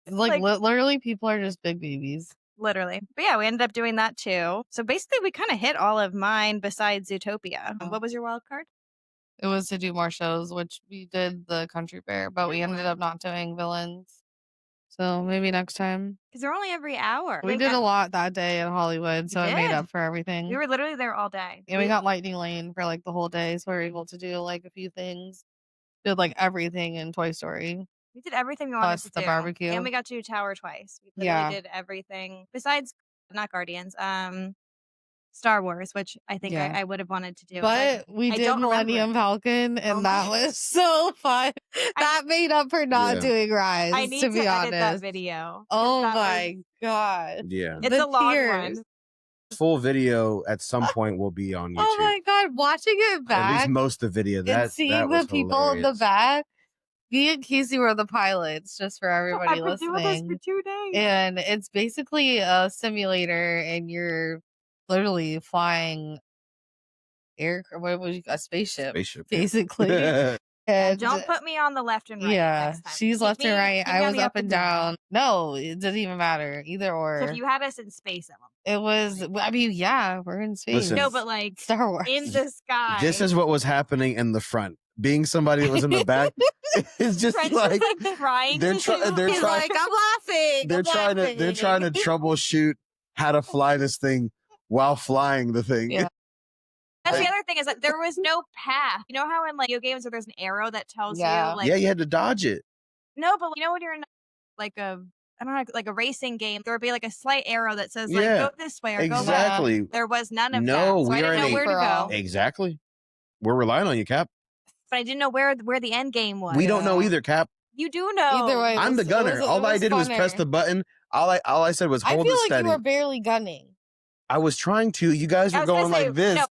Like, Like literally, people are just big babies. literally. But yeah, we ended up doing that too. So basically, we kind of hit all of mine besides Zootopia. What was your wild card? It was to do more shows, which we did the country fair, but we ended up not doing villains. So maybe next time. Because they're only every hour. We did a lot that day in Hollywood, so it made up for We everything. were literally there all day. And we got Lightning Lane for like the whole day, so we were able to do like a few things. Did like everything in Toy Story, We did everything we wanted plus to the do. barbecue. And we got to do Tower twice. We literally Yeah. did everything besides not Guardians. Star Wars, which I think Yeah. I would have wanted to do. But we I did don't remember Millennium it. Falcon, Oh and my that was so fun. That made up for not Yeah. doing Rise, I need to be edit that honest. video. Oh That was- my god. Yeah. It's The a long tears. one. Full video at some point will be on YouTube. Oh my god, watching it At least back most of the video. and That seeing was the people in the hilarious. back. Me and Casey were the pilots, just for everybody I've been doing this for listening. 2 days. And it's basically a simulator, and you're literally flying a spaceship, Spaceship. basically. Yeah, And don't put me on the left and right yeah, next time. she's Keep left and me- right. keep me I on was the up and down. No, it doesn't even matter. Either So or. if you had us in space at one It was, I mean, yeah, we're in space. Listen. No, but like Star Wars. in the sky. This is what was happening in the front. Being somebody that was in the back is just Trench like was like trying they're to try- do they're He's trying- like, I'm laughing. they're trying to troubleshoot how to fly this thing while flying the thing. Yeah. That's the other thing is that there was no path. You know how in like video games where there's an arrow that tells Yeah. you like Yeah, you had to dodge it. no, but you know when you're in like a I don't know like a racing game, there would be like a slight arrow that says like Yeah, go this way or go left. Exactly. There was none of No, that. So we I are didn't in know a- where to go. Exactly. We're relying on you, Cap. But I didn't know where the end game was. We don't know Yeah. either, Cap. You do know. Either way, I'm the gunner. All I did was press the button. All I said was I hold feel it like steady. you were barely gunning. I was trying to. You guys I were was gonna going say, like this. No,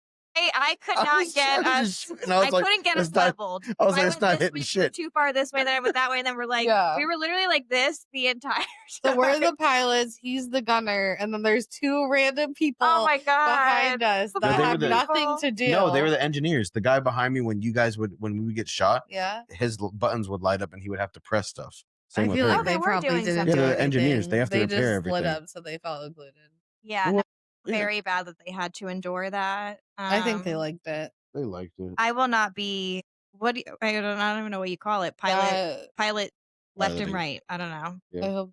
I could I not was get trying to us. just shoot, and I was like, couldn't get us it's not- leveled. I was If like, it's not went this hitting way, shit. Too far this way, then I went that way, and then we're like, Yeah. we were literally like this the entire So time. we're the pilots, he's the gunner, and then there's two random people Oh my behind god! us No, that they were have the- nothing to do. No, they were the engineers. The guy behind me, when we would get shot, Yeah. his buttons would light up and he would have to press stuff. I Same with feel her. like Oh, they they were probably doing didn't something. do Yeah, they're anything. engineers. They have to repair just lit everything. up, so they felt included. Yeah, Well, no, very bad that they had to endure that. I think they liked it. They liked it. I will not be. I don't even know what you call it. Pilot left and Piloting. right. I don't know. Yeah. I hope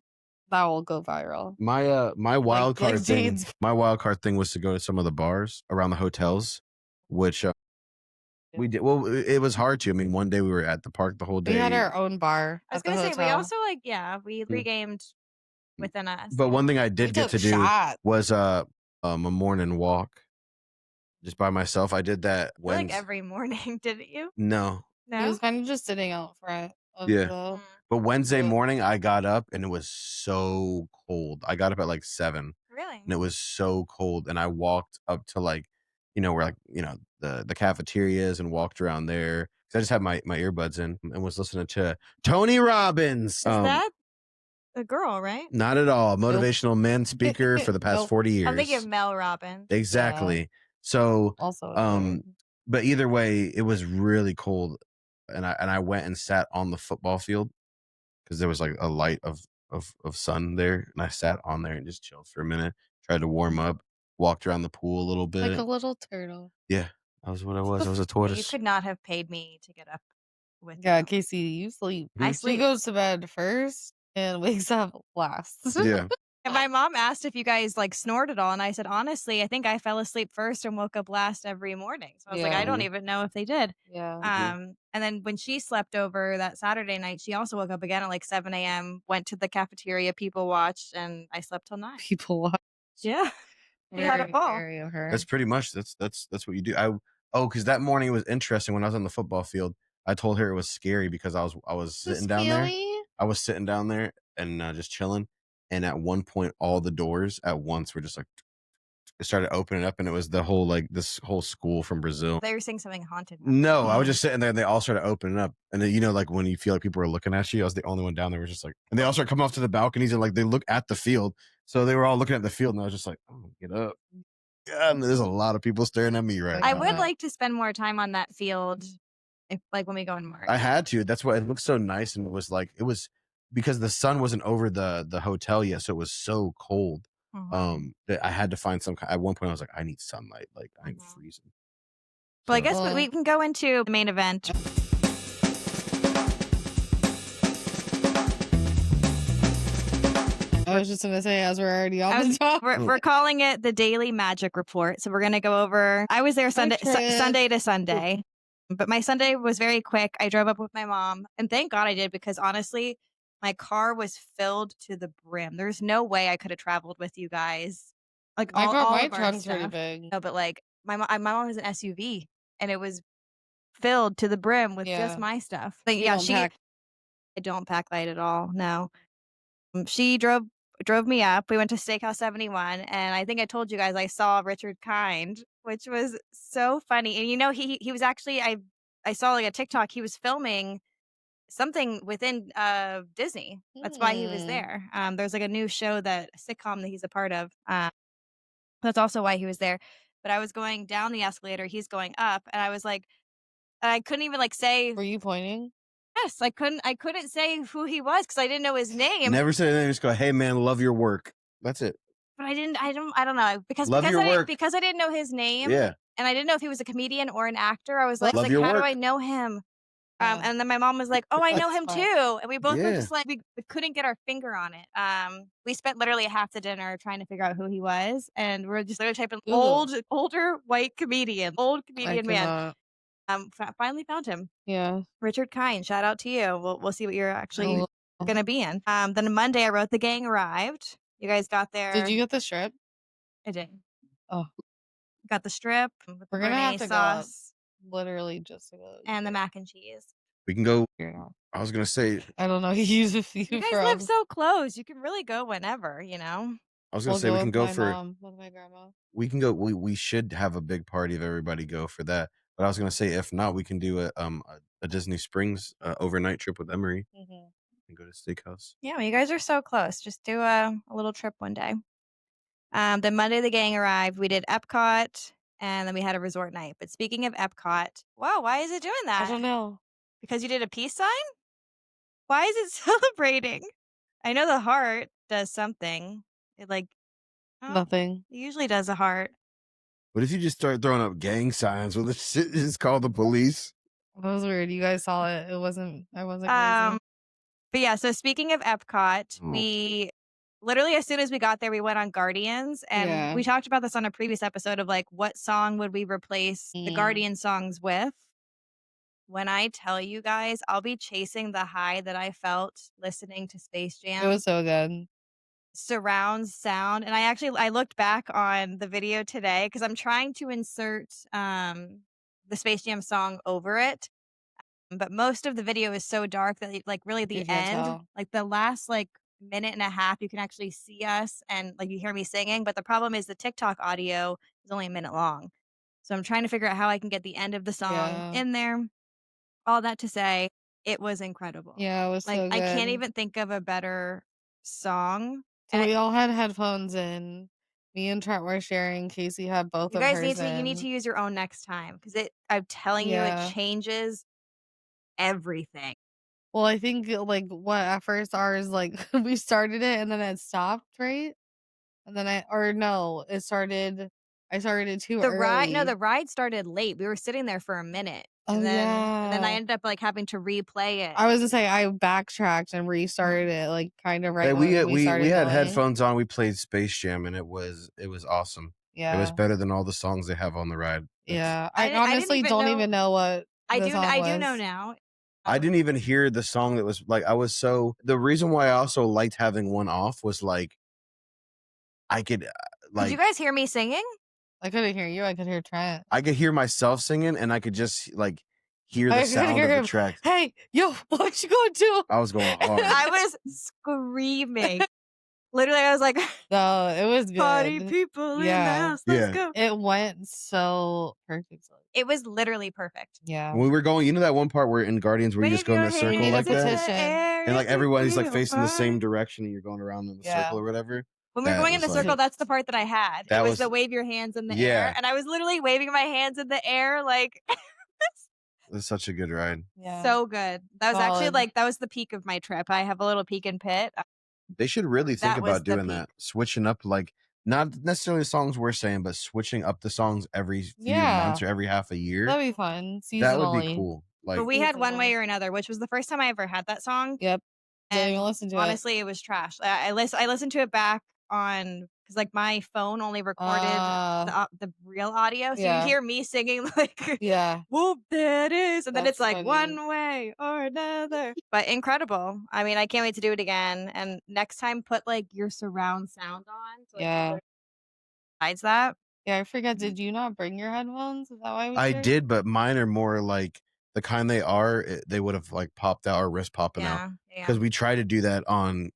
that will go viral. My wild card like thing. Jane's- My wild card thing was to go to some of the bars around the hotels, which we did. Well, it was hard to. I mean, one day we were at the park the whole day. We had our own bar. I was at the gonna say we hotel. also we regamed within us. But one thing I We did get took to do shots. was a morning walk, just by myself. I did that I feel like Wednesday. every morning, didn't you? No, He No. was kind of just sitting out front of Yeah. the. But Wednesday Ugh. morning, I got up and it was so cold. I got up at like 7 Really? and it was so cold. And I walked up to like, where like, the cafeteria is and walked around there. 'Cause I just had my earbuds in and was listening to Tony Robbins. Is that a girl, right? Not at all. Nope. Motivational men speaker for the past Nope. 40 I'm thinking of years. Mel Robbins. Yeah, Exactly. So, also um, underrated. but either way, it was really cold. And I went and sat on the football field because there was like a light of sun there. And I sat on there and just chilled for a minute, tried to warm up, walked around the pool a little Like a bit. little turtle. Yeah, that was what I was. I was a Yeah, you tortoise. could not have paid me to get up with Yeah, you. Casey, you sleep. I Mhm. She sleep. goes to bed first and wakes up last. Yeah. And my mom asked if you guys like snored at all. And I said, honestly, I think I fell asleep first and woke up last every morning. So I was like, I Yeah, don't Mhm, even know if they did. yeah. mhm. And then when she slept over that Saturday night, she also woke up again at like 7 a.m., went to the cafeteria, people watched, and I slept till 9. People watch. Yeah. She had a Very ball. scary of her. That's pretty much that's what you do. Because that morning it was interesting when I was on the football field. I told her it was scary because I was The sitting down there. Scaly? I was sitting down there and just chilling. And at one point, all the doors at once were just like it started opening up, and it was the whole like this whole school from Brazil. They were saying something haunted happened. No, I was just sitting there, and they all started opening up, and then like when you feel like people are looking at you, I was the only one down there. Was just like, and they all started coming off to the balconies, and like they look at the field, so they were all looking at the field, and I was just like, oh, get up. Yeah, and there's a lot of people staring at me right Like I now. would like to spend more time on that field if like when we go in March. I had to. That's why it looked so nice, and it was because the sun wasn't over the hotel yet, so it was so cold. Mhm. That I had to find some. At one point, I was like, I need sunlight. Like I'm Mhm. freezing. Well, I So guess we Well, can go into the main event. I was just gonna say, as we're already on I the was, topic. we're calling it the Daily Magic Report. So we're going to go over. I was there Trish. Sunday to Sunday, but my Sunday was very quick. I drove up with my mom, and thank God I did because honestly, my car was filled to the brim. There's no way I could have traveled with you guys, like all My of our trunk's pretty stuff. big. No, but like my mom has an SUV, and it was filled to the brim with just Yeah. my stuff. Like, You yeah, don't pack. I don't pack light at all. No. She drove me up. We went to Steakhouse 71, and I think I told you guys I saw Richard Kind, which was so funny. And he was actually I saw like a TikTok. He was filming something within Disney. That's why he was Hmm. there. There's like a new show that a sitcom that he's a part of. That's also why he was there. But I was going down the escalator. He's going up, and I was like, I couldn't even like say Were you pointing? yes. I couldn't say who he was because I didn't know his name. never say anything. Just go, hey man, love your work. That's it. But I don't know, because Love your work. I didn't know his name, Yeah, and I didn't know if he was a comedian or an actor, I was Well, love like, your "How do work. I know him?" yeah. And then my mom was like, "Oh, I know That's him fine. too," and we both were Yeah. just like we couldn't get our finger on it. We spent literally half the dinner trying to figure out who he was, and we're just literally typing Google. older white comedian, old I comedian man. cannot. Finally found him. Yeah. Richard Kind, shout out to you. We'll see what you're I actually will. gonna be in. Then Monday I wrote The Gang Arrived. You guys got Did there. you get the strip? I did. Oh, Got the strip with the we're gonna have béarnaise to go up sauce literally just to go. and the mac and cheese. We can go. Figure it out. I was gonna say. I don't know. Use a You few guys live from. so close. You can really go whenever, you know? I was gonna We'll say we go can with go my for. mom, with my grandma. We can go. We should have a big party if everybody go for that. But I was gonna say if not, we can do a Disney Springs overnight trip with Emery Hmm. and go to steakhouse. Yeah, well, you guys are so close. Just do a little trip one day. Then Monday the gang arrived. We did Epcot and then we had a resort night. But speaking of Epcot, wow, why is it doing I that? don't know. Because you did a peace sign? Why is it celebrating? I know the heart does something. It like, oh, Nothing. it usually does a heart. What if you just start throwing up gang signs? Will this shit just call the police? That was weird. You guys saw it. It wasn't. I wasn't Um, crazy. But yeah, so speaking of Epcot, Oh, we literally as soon as we got there, we went on Guardians, and Yeah. we talked about this on a previous episode of like what song would we replace the Mm. Guardian songs with? When I tell you guys, I'll be chasing the high that I felt listening to Space It Jam was so good. surround sound. And I looked back on the video today because I'm trying to insert the Space Jam song over it. but most of the video is so dark that like really the You can't end, tell. like the last like minute and a half, you can actually see us and like you hear me singing. But the problem is the TikTok audio is only a minute long. So I'm trying to figure out how I can get the end of the song Yeah. in there. All that to say, it was incredible. Yeah, it was Like so I can't good. even think of a better song. So And we all had headphones in. Me and Trent were sharing. Casey had both you of guys hers you need to in. use your own next time because I'm telling you, it Yeah. changes everything. Well, I think, like, what at first ours, like, we started it and then it stopped, right? And then or no, I started it too The early. ride started late. We were sitting there for a minute, Oh, and then I yeah. ended up, like, having to replay it. I was gonna say I backtracked and restarted Mhm. it, like, kind of Hey, right when we we started had going. headphones on. We played Space Jam, and it was awesome. It was Yeah. better than all the songs they have on the ride. That's Yeah. I I didn't honestly even don't know even know what the song I do know was. now. I Um, didn't even hear the song that was like I was so the reason why I also liked having one off was like I could could you like guys hear me singing? I couldn't hear you, I could hear Trent. I could hear myself singing and I could just like hear the I could sound hear of the him, track. "Hey, yo, what you gonna do?" I was going hard. I was screaming. Literally, I was like, No, it was "Party good. people in the Yeah. house, let's Yeah. go." It went so perfectly. It was literally perfect. Yeah. When we were going, you know that one part where in Guardians where you just Wave go in your a We circle need a like hands in that? the petition. air And like if you everybody's like feel facing the same fine. direction and you're going around in the circle Yeah. or whatever. When we were That going in was the like circle, that's the part that I had. It that was the was wave your hands in the air, yeah, and I was literally waving my hands in the air like it's such a good ride. Yeah. so good. That was actually Solid. like that was the peak of my trip. I have a little peak and pit. They should really think That was about the doing peak. that. Switching up like not necessarily the songs we're saying, but switching up the songs every few months Yeah. or every half a year. That'd be fun. That would be Seasonally. cool. But Like we had One Way Seasonally. or Another, which was the first time I ever had that song, Yep. Didn't even and listen to it. honestly, it was trash. I listened to it back on because like, my phone only recorded the real audio, so you Yeah. hear me singing like, Yeah. "Whoop, there it is," and then it's That's like, funny. "One way or another." But incredible. I mean, I can't wait to do it again, and next time, put, like, your surround sound on, so, like, Yeah. besides that. Yeah, I forget, Mhm. did you not bring your headphones? Is that why we I shared? did, but mine are more like the kind they are, they would have like popped out or wrist popping out Yeah, yeah. because we tried to do that on.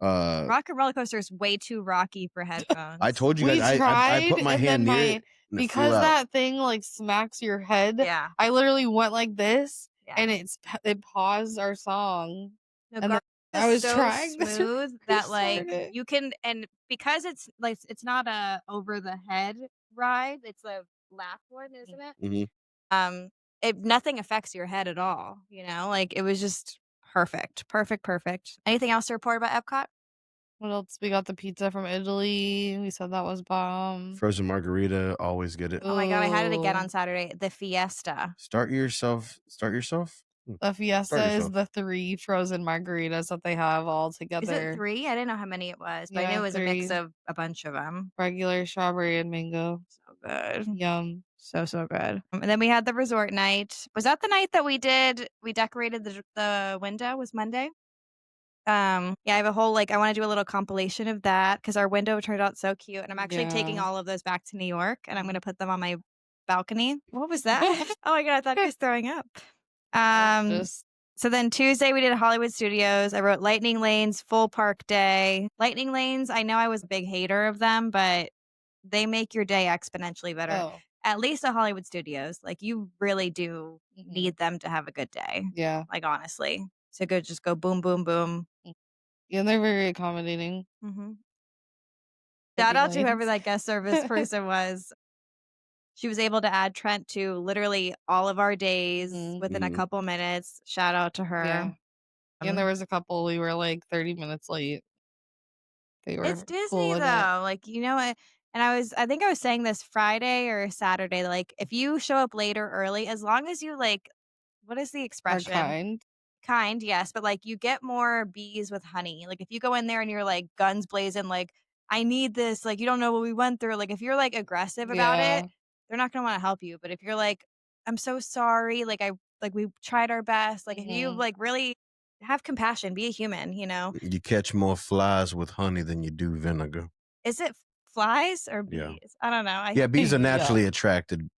Rock and Roller Coaster is way too rocky for I headphones. told you guys We I tried, put my and then hand near it and it flew because out. that thing, like, smacks your head, Yeah, I literally went like this, yeah. and it paused our song, No, and then Garden I is was so trying to smooth that, like, restart it. you can and because it's, like, it's not a over the head ride, it's a lap one, isn't it? Mhm. Um, it nothing affects your head at all, you know? Like, it was just perfect, perfect, perfect. Anything else to report about Epcot? What else? We got the pizza from Italy, we said that was bomb. Frozen margarita, always get it. Oh my god, I had it again Ooh. on Saturday, the Fiesta. Start yourself? The Start Fiesta is yourself. the 3 frozen margaritas that they have all Is it together. 3? I didn't know how many it was, but I knew Yeah, it was a mix 3. of a bunch of them. Regular strawberry and mango. So good. Yum. So, so good. And then we had the resort night. Was that the night that we decorated the window? Was Monday? Yeah, I have a whole like I want to do a little compilation of that because our window turned out so cute, and I'm actually taking Yeah. all of those back to New York, and I'm gonna put them on my balcony. What was that? Oh my god, I thought he was throwing up. Nope, Um, just so then Tuesday we did Hollywood Studios. I wrote Lightning Lanes full park day. Lightning Lanes, I know I was a big hater of them, but they make your day exponentially better. oh, At least at Hollywood Studios, like, you really do mhm. need them to have a good day, Yeah. like, honestly. To go just go boom, boom, boom. Mm. Yeah, they're very accommodating. Mhm. Shout Lightning out to whoever lanes. that guest service person was. She was able to add Trent to literally all of our days Mhm. within a Mhm. couple minutes. Shout out to her. Yeah. And there was a couple we were, like, 30 minutes late. They It's were cool Disney with it. though, like, you know what and I think I was saying this Friday or Saturday, like, if you show up late or early, as long as you, like what is the Are expression? kind. Kind, yes, but, like, you get more bees with honey. Like, if you go in there and you're, like, guns blazing, like, "I need this," like, "You don't know what we went through," like, if you're, like, aggressive about it, Yeah. they're not gonna wanna help you, but if you're like, "I'm so sorry, we tried our best," like, if you, Mhm. like, really have compassion, be a human, you know? You catch more flies with honey than you do vinegar. Is it flies or Yeah. bees? I don't know, I Yeah, bees are Yeah. naturally attracted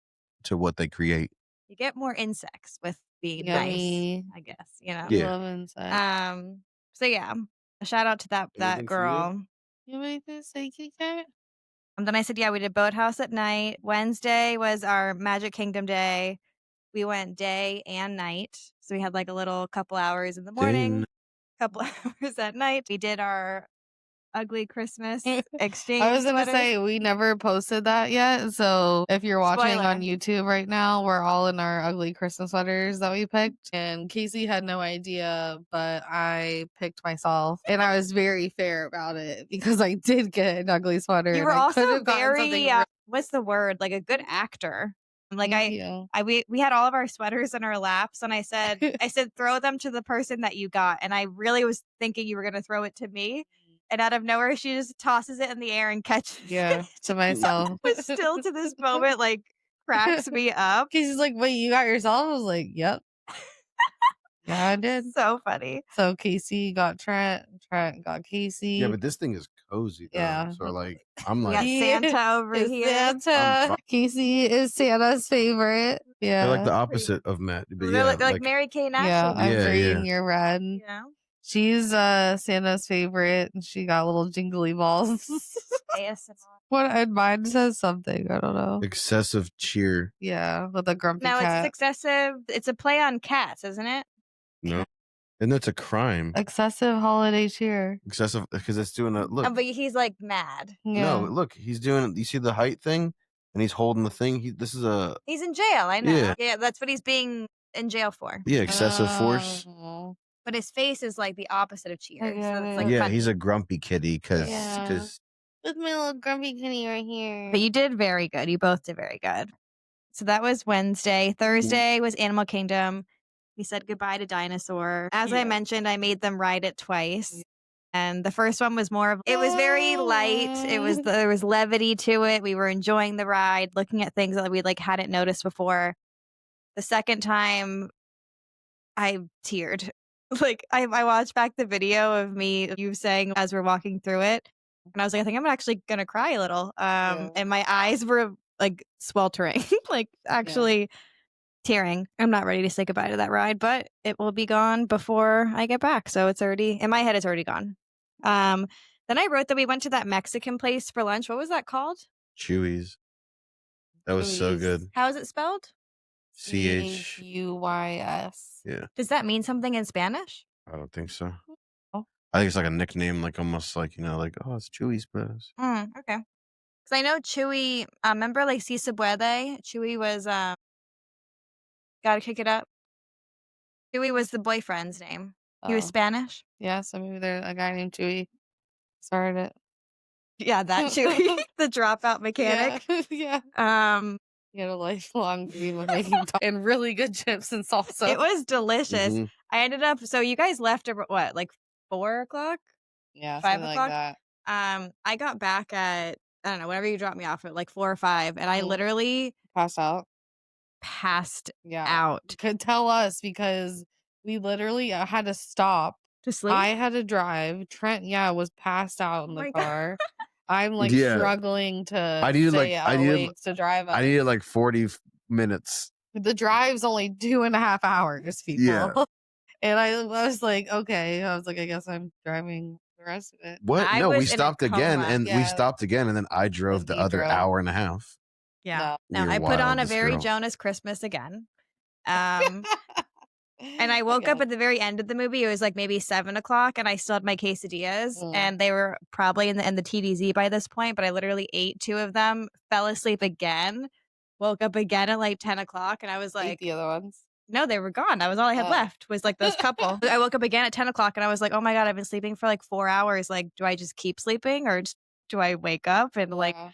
to what they create. you get more insects with being nice, Yummy. I guess, you know? Yeah. Love inside. So yeah, a shout out to that Anything for you? girl. You have anything to say, Kit Kat? And then I said, yeah, we did Boathouse at night. Wednesday was our Magic Kingdom day. We went day and night. So we had like a little couple hours in the Dane. morning, couple hours at night. We did our ugly Christmas I exchange was gonna sweaters. say we never posted that yet. So if you're watching Spoiler. on YouTube right now, we're all in our ugly Christmas sweaters that we picked. And Casey had no idea, but I picked myself. And I was very fair about it because I did get an ugly sweater You and were I could also have gotten very, something what's the word? Like a good actor. Like thank you. we had all of our sweaters in our laps, and I said, throw them to the person that you got. And I really was thinking you were going to throw it to me. And out of nowhere, she just tosses it in the air and catches Yeah, to it. myself. Which still to this moment, like, cracks me up. Casey's like, wait, you got yourself? I was like, yep. Yeah, I did. So funny. So Casey got Trent, Trent got Casey. Yeah, but this thing is cozy though. Yeah. So like, I'm We got like, Santa over Is here. I'm Santa. fine. Casey is Santa's favorite. They're like the Yeah. opposite of Matt. But They're yeah, like Mary Kate and Yeah, Ashley. I'm yeah, green, yeah. you're red. You know? She's Santa's favorite and she got little jingly balls. ASMR. What and mine says something, I don't know. Excessive cheer. Yeah, with a grumpy No, it's cat. excessive. It's a play on cats, isn't it? No, and that's a crime. Excessive holiday cheer. Excessive because it's doing a look. But he's like mad. No, Yeah. look, he's doing. You see the height thing, and he's holding the thing. This is a He's in jail. I know. Yeah. Yeah, that's what he's being in jail for. excessive force. Oh. But his face is like the opposite of cheer. get So it's it. like Yeah, funny. he's a grumpy kitty because Yeah. Look, my little grumpy kitty right here. But you did very good. You both did very good. So that was Wednesday. Thursday was Animal Kingdom. We said goodbye to Dinosaur. As I Yeah. mentioned, I made them ride it twice. And the first one was more of it was very light. There was levity to it. We were enjoying the ride, looking at things that we like hadn't noticed before. The second time I teared. Like I watched back the video of you saying as we're walking through it, and I was like, I think I'm actually gonna cry a little. And my eyes were like sweltering, like actually tearing. I'm not ready to say goodbye to that ride, but it will be gone before I get back. So it's already in my head. It's already gone. Then I wrote that we went to that Mexican place for lunch. What was that called? Chewies. That was so Chewies. good. How is it spelled? CHUYS. Yeah, Does that mean something in Spanish? I don't think so. Oh. I think it's like a nickname, like almost like like it's Chewy's place. Okay. Because I know Chewy. Remember, like Si Se Puede? Chewy was gotta kick it up. Chewy was the boyfriend's name. He was Oh. Spanish. Yeah, so maybe there's a guy named Chewy started it. Yeah, that Chewy, the dropout mechanic. Yeah. Um, He had a lifelong dream of making and really good chips and salsa. it was delicious. Mhm. I ended up. So you guys left at what, like 4 o'clock? Yeah, 5 something like o'clock? that. I got back at I don't know whenever you dropped me off at like 4 or 5, and I Mhm. literally Pass out. passed Yeah. out Could tell us because we literally had to stop. to sleep. I had to drive. Trent, was passed out in Oh the my God. car. I'm like Yeah. struggling to I needed stay awake to drive us. I needed like 40 minutes. The drive's only 2.5 hours, people. Yeah. And I was like, okay. I was like, I guess I'm driving the rest of it. What? I No, we was in a stopped again, coma. and we Yeah. stopped again, and then I drove And the he other drove. hour and a half. Yeah. No, You're I put on wild, a this very girl. Jonas Christmas again. And I woke up at the very end of the movie. It was like maybe 7 o'clock, and I still had my quesadillas, and they were probably in the TDZ by this point. But I literally ate 2 of them, fell asleep again, woke up again at like 10 o'clock, and I was Ate like, the other ones. no, they were gone. That was all I had Oh. left was like those couple. I woke up again at 10 o'clock, and I was like, oh my God, I've been sleeping for like 4 hours. Like, do I just keep sleeping, or do I wake up and like Yeah.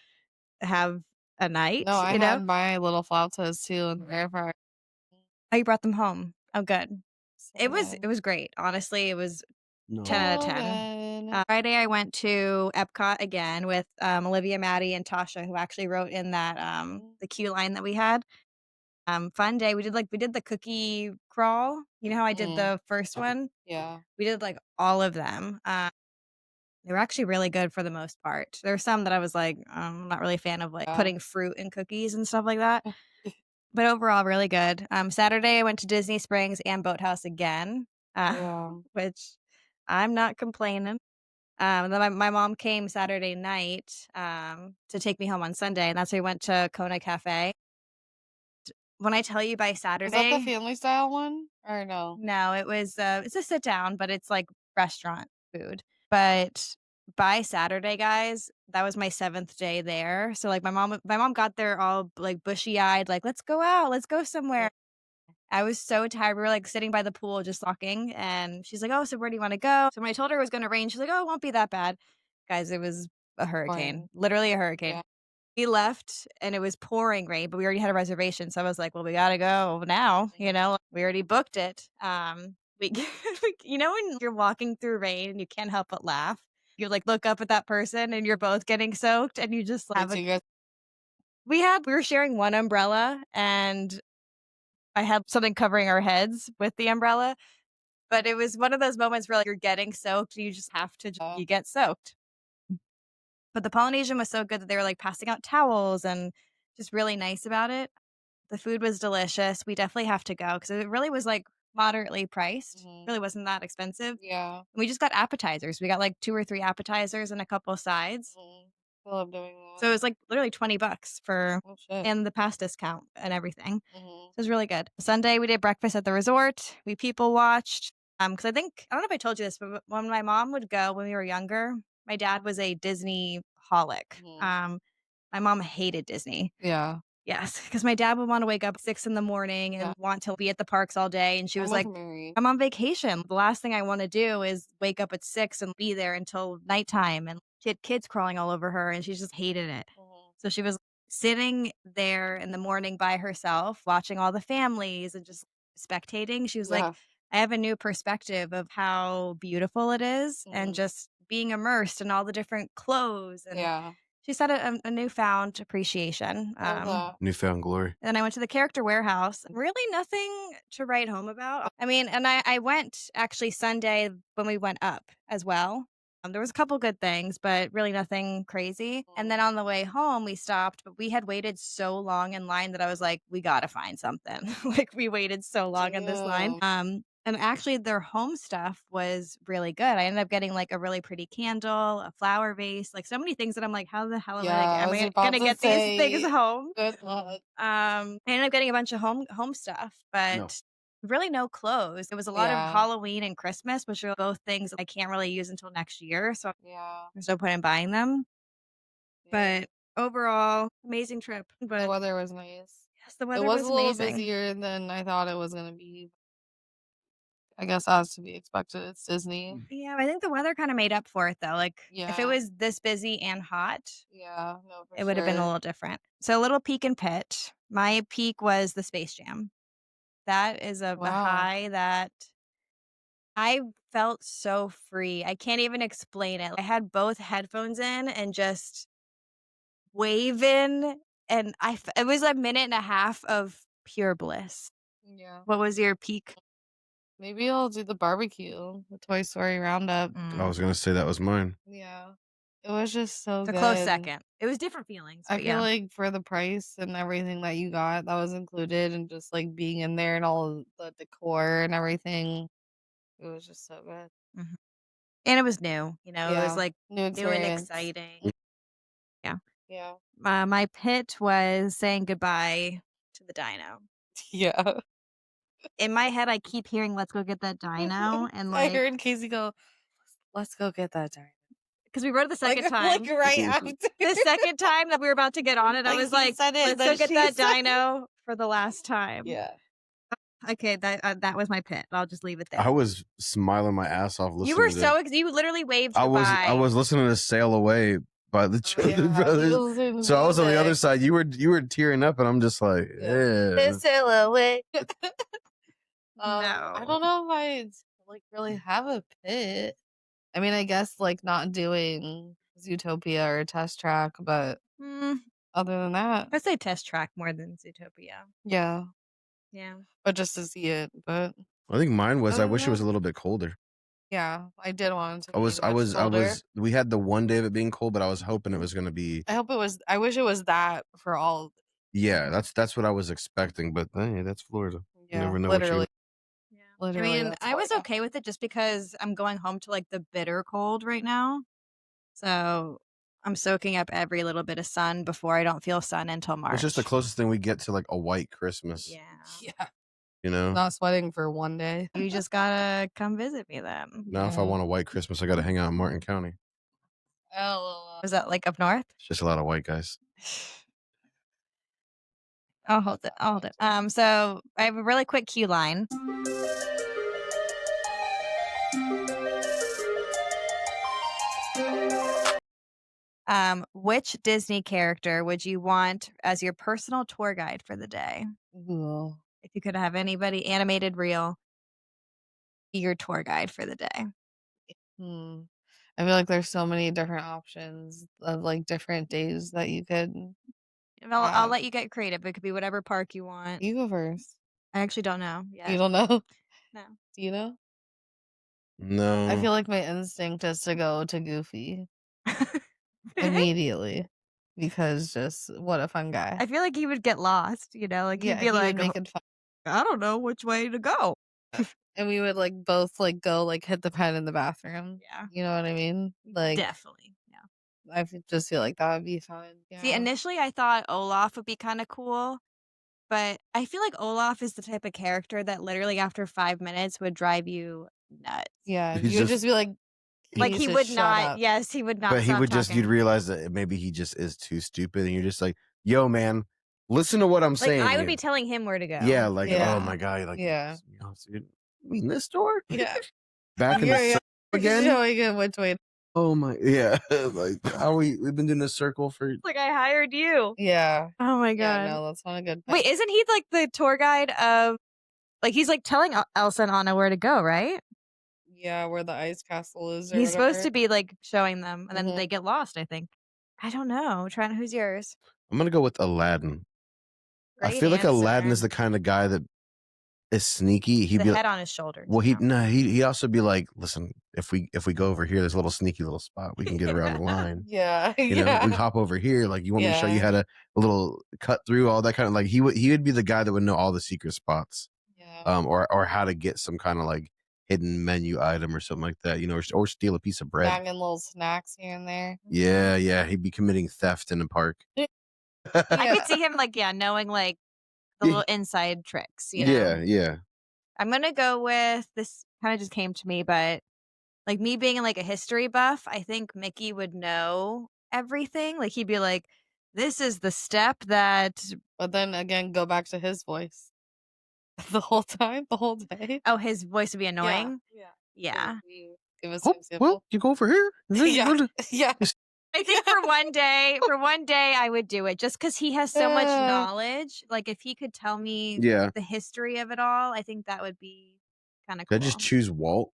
have a night? No, I you know? had my little flautas too in the air fryer. Oh, you brought them home. Oh, good. It was So great. Honestly, it was No. 10 out of so 10. good. Friday, I went to Epcot again with Olivia, Maddie, and Tasha, who actually wrote in that the queue line that we had. Fun day. We did the cookie crawl. You know how I did the first one? Yeah. We did like all of them. They were actually really good for the most part. There were some that I was like, I'm not really a fan of like Yeah. putting fruit in cookies and stuff like that. But overall, really good. Saturday, I went to Disney Springs and Boathouse again, Yeah. which I'm not complaining. Then my mom came Saturday night, to take me home on Sunday, and that's why we went to Kona Cafe. When I tell you by Was that the Saturday family style one or no? no, it's a sit down, but it's, like, restaurant food. But by Saturday, guys, that was my 7th day there, so, like, my mom got there all, like, bushy-eyed, like, "Let's go out, let's go somewhere." I was so tired. We were, like, sitting by the pool just talking, and she's like, "Oh, so where do you wanna go?" So when I told her it was gonna rain, she's like, "Oh, it won't be that bad." Guys, it was a hurricane, Pouring. literally a hurricane. Yeah. We left, and it was pouring rain, but we already had a reservation, so I was like, "Well, we gotta go now," you know? We already booked it. We you know when you're walking through rain and you can't help but laugh? You, like, look up at that person, and you're both getting soaked, and you just Wait, have so a you guys we were sharing one umbrella, and I had something covering our heads with the umbrella, but it was one of those moments where, like, you're getting soaked, and you just have to uh, you get soaked. But the Polynesian was so good that they were, like, passing out towels and just really nice about it. The food was delicious. We definitely have to go because it really was, like, moderately priced. mhm. Really wasn't that expensive. Yeah. We just got appetizers. We got, like, 2 or 3 appetizers and a couple of sides. Mhm. I love doing So it that. was, like, literally 20 bucks for Oh shit. and the pass discount and everything. Mhm. So it was really good. Sunday, we did breakfast at the resort. We people watched. Because I don't know if I told you this, but when my mom would go when we were younger, my dad was a Disney holic. Mhm. My mom hated Disney. Yeah. Yes, because my dad would wanna wake up 6 in the morning Yeah. and want to be at the parks all day, and she I'm was with like, Mary. "I'm on vacation. The last thing I wanna do is wake up at 6 and be there until nighttime," and she had kids crawling all over her, and she just hated it. Mhm. So she was sitting there in the morning by herself, watching all the families and just spectating. She was like, Yeah. "I have a new perspective of how beautiful it is and Mhm. just being immersed in all the different clothes," and Yeah. she said a newfound appreciation. I love that. Newfound glory. And then I went to the character warehouse. Really nothing to write home about. I mean, and I went actually Sunday when we went up as well. There was a couple good things, but really nothing crazy. And Mhm. then on the way home, we stopped, but we had waited so long in line that I was like, we got to find something. Like we waited so long in this line. Damn. And actually their home stuff was really good. I ended up getting like a really pretty candle, a flower vase, like so many things that I'm like, how the hell Yeah, I am was I about gonna to get these things say home? good luck. I ended up getting a bunch of home stuff, No. but really no clothes. It was a lot of Yeah. Halloween and Christmas, which are both things I can't really use until next year, so Yeah. there's no point in buying them. Yeah. But overall, amazing trip. The But weather was nice. yes, the It weather was was a little amazing. busier than I thought it was gonna be. I guess as to be expected. It's Disney. Yeah, I think the weather kinda made up for it though. Like if it Yeah. was this busy and hot, Yeah. No, for it would have been a sure. little different. So a little peak and pit. My peak was the Space Jam. That is a Wow. high that I felt so free. I can't even explain it. I had both headphones in and just waving, and it was a minute and a half of pure bliss. Yeah. What was your peak? Maybe I'll do the barbecue, the Toy Story roundup. I Mm, was gonna say that was mine. Yeah. It was just so it's a close good. second. It was different feelings, I but feel yeah. like for the price and everything that you got, that was included, and just like being in there and all of the decor and everything, it was just so good. Mhm. And it was new, it was Yeah. like New new and experience. exciting. Yeah. Yeah. My pit was saying goodbye to the dino. Yeah. In my head, I keep hearing, "Let's go get that dino," and I like, heard Casey go, let's go get that diner. because we rode it the Like, second like time. right after. The second time that we were about to get on it, I Like was he like, said it, "Let's then go get she that said it. dino for the last time." Yeah. Okay, that was my pit. I'll just leave it I there. was smiling my ass off You were listening to. you literally waved I goodbye. was listening to "Sail Away" by the Oh Jonas yeah. He Brothers. was in So I was on the other music. side. You were tearing up, and I'm just like, Yeah. yeah. This silhouette. I No. don't know if I like really have a pit. I mean, I guess like not doing Zootopia or Test Track, but Mm, other than that, I'd say Test Track more than Zootopia. yeah. Yeah. But just to see it, but I think mine was. I other than wish it was that, a little bit colder. yeah, I did want it to be much I colder. was. We had the one day of it being cold, but I was hoping it was gonna be. I hope it was. I wish it was that for all. Yeah, that's what I was expecting, but hey, that's Florida. You Yeah, never know what you. literally, Yeah. I literally, mean, that's I was Florida. okay with it just because I'm going home to like the bitter cold right now. So I'm soaking up every little bit of sun before I don't feel sun until It's just the March. closest thing we get to like a white Christmas, Yeah. Yeah, you know? not sweating for one day. You just gotta come visit me then. Now if I Yeah. want a white Christmas, I gotta hang out in Martin County. LOL. Was that like up north? It's just a lot of white guys. I'll hold it. I'll hold it. So I have a really quick cue line. Which Disney character would you want as your personal tour guide for the day? Ugh. If you could have anybody animated real be your tour guide for the day. Hmm. I feel like there's so many different options of like different days that you could And I'll have. let you get creative. It could be whatever park you want. You go first. I actually don't know You yet. don't know? No. Do you know? I No. feel like my instinct is to go to Goofy Really? immediately because just what a fun guy. I feel like he would get lost, you know, like he'd Yeah, be he would like, make it fun. I don't know which way to go. And we would like both like go like hit the pen in the bathroom. Yeah, You know what I mean? Like definitely. Yeah. just feel like that would be fun. See, Yeah. initially I thought Olaf would be kind of cool, but I feel like Olaf is the type of character that literally after 5 minutes would drive you nuts. Yeah. He's You would just just be like, can Like you he just would shut not, up? yes, he would not but he stop would just you'd talking. realize that maybe he just is too stupid and you're just like, "Yo man, listen to what I'm Like saying I would be here." telling him where to Yeah, go. like, "Oh Yeah. my god, like, Yeah. you know, dude, you mean this door? Yeah. Back in the Yeah. circle again?" Showing him which way. Oh my yeah, like, how we've been doing this circle for It's like I hired you. Yeah. Oh my Yeah. god. No, that's not a good Wait, pick. isn't he like the tour guide of like he's like telling Elsa and Anna where to go, right? Yeah, where the ice castle is or He's supposed whatever. to be like showing them and then Hmm. they get lost, I think. I don't know. Trying who's yours? I'm gonna go with Aladdin. I Great feel like Aladdin answer. is the kind of guy that is sneaky. He'd The be head on his shoulder well, too. he'd also be like, "Listen, if we go over here, there's a little sneaky little spot we can get around the line. Yeah. You know, we Yeah. hop over here. Like, you want me to show you Yeah. how to a little cut through all that kind of like he would be the guy that would know all the secret spots, Yeah. or how to get some kind of like hidden menu item or something like that. You know, or steal a piece of bread. Bagging little snacks here and there. Yeah, yeah, he'd be committing theft in the park. I could Yeah. see him like knowing like the little inside tricks, you know. Yeah, yeah. I'm gonna go with this kind of just came to me, but like me being like a history buff, I think Mickey would know everything. Like he'd be like, this is the step that But then again, go back to his voice the whole time, the whole day. oh, his voice would be Yeah. annoying. Yeah. Yeah. Can you give us an Oh, well, example? you go over here. Yeah. Yeah. I think for one day I would do it just because he has so much knowledge. Like if he could tell me Yeah. the history of it all, I think that would be kind of Could I cool. just choose Walt?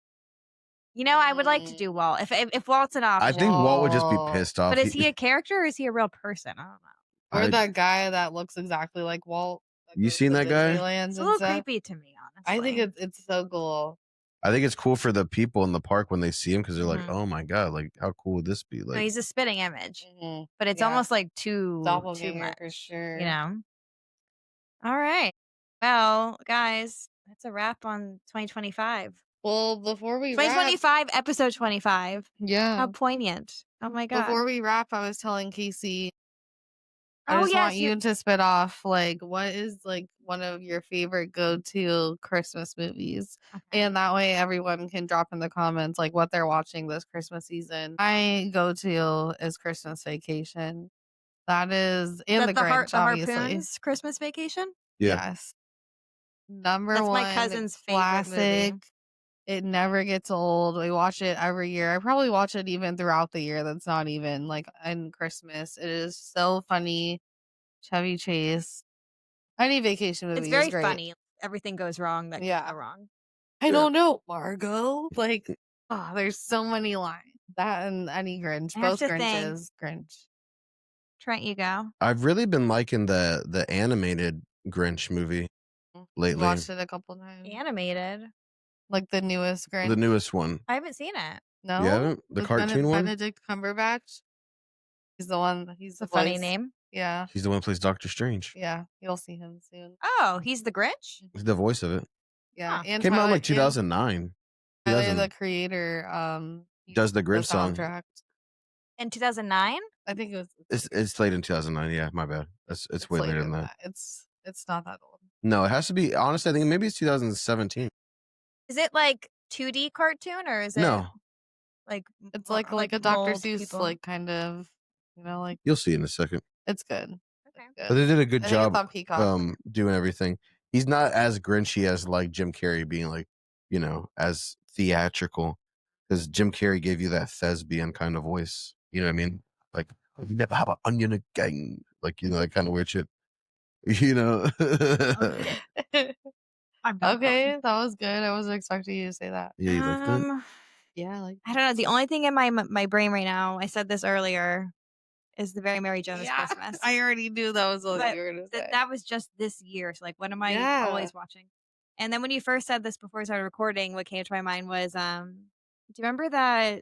You know, I would like to do Walt if Walt's an I option. think Walt would just be Walt. pissed off. But is he a character or is he a real person? I don't know. Or I that guy that looks exactly like Walt that You goes seen to that guy? Disneylands It's a and little stuff. creepy to me, I think honestly. it's so cool. I think it's cool for the people in the park when they see him because they're like, Mhm. "Oh my god, like how cool would this be?" No, Like, he's a spitting image, Mhm. but it's Yeah. almost like too Doppelganger much, for sure. you know? All right. Well, guys, that's a wrap on 2025. Well, before we wrap, 2025, episode 25. How yeah. poignant. Oh my God. Before we wrap, I was telling Casey, I Oh, just want yes. you to spit off like what is like one of your favorite go-to Christmas movies. Okay. And that way everyone can drop in the comments like what they're watching this Christmas season. My go-to is Christmas Vacation. That is and the The Grinch, obviously. Harpoons Christmas Vacation? yeah, Yes. Number That's my one cousin's favorite classic. movie. It never gets old. We watch it every year. I probably watch it even throughout the year. That's not even like in Christmas. It is so funny. Chevy Chase. Any vacation It's movie is very great. funny. Everything goes wrong that Yeah. can go wrong. I Sure. don't know, Margot. Like, oh, there's so many lines. That and any Grinch. I have Both to think. Grinches. Grinch. Trent, you go. I've really been liking the animated Grinch movie We lately, watched it a couple times. Animated. Like the newest Grinch. the newest one. I haven't seen it. No? haven't? The With cartoon one? Benedict Cumberbatch. He's the one. He's It's a the funny voice. name. Yeah. He's the one who plays Doctor Strange. Yeah. You'll see him soon. Oh, he's the Grinch? He's the voice of it. Yeah. Huh. And Came out in Tyler like 2009. Tyler, the 2000 creator, he does the did the Grinch song. soundtrack. In 2009? I think it was It's late in 2009. Yeah, my bad. It's way later than that. It's not that old. No, it has to be. Honestly, I think maybe it's 2017. Is it like 2D cartoon or is it No, like It's like a Dr. mold Seuss, people? like kind of, like you'll see in a second. it's good. Okay. It's But good. they did a good I think it's job on Peacock. doing everything. He's not as Grinchy as like Jim Carrey being like, as theatrical. Because Jim Carrey gave you that thespian kind of voice. You know what I mean? Like, you never have an onion again. Like, that kind of weird shit. You know? Okay. I'm not Okay, that was good. I wasn't expecting you to say that. Yeah, you like that? Yeah, like I don't know. The only thing in my brain right now, I said this earlier, is the Very Merry Jonas Christmas. I already knew that was what But you were gonna say. that was just this year. So like, what am I Yeah. always watching? And then when you first said this before I started recording, what came to my mind was, do you remember that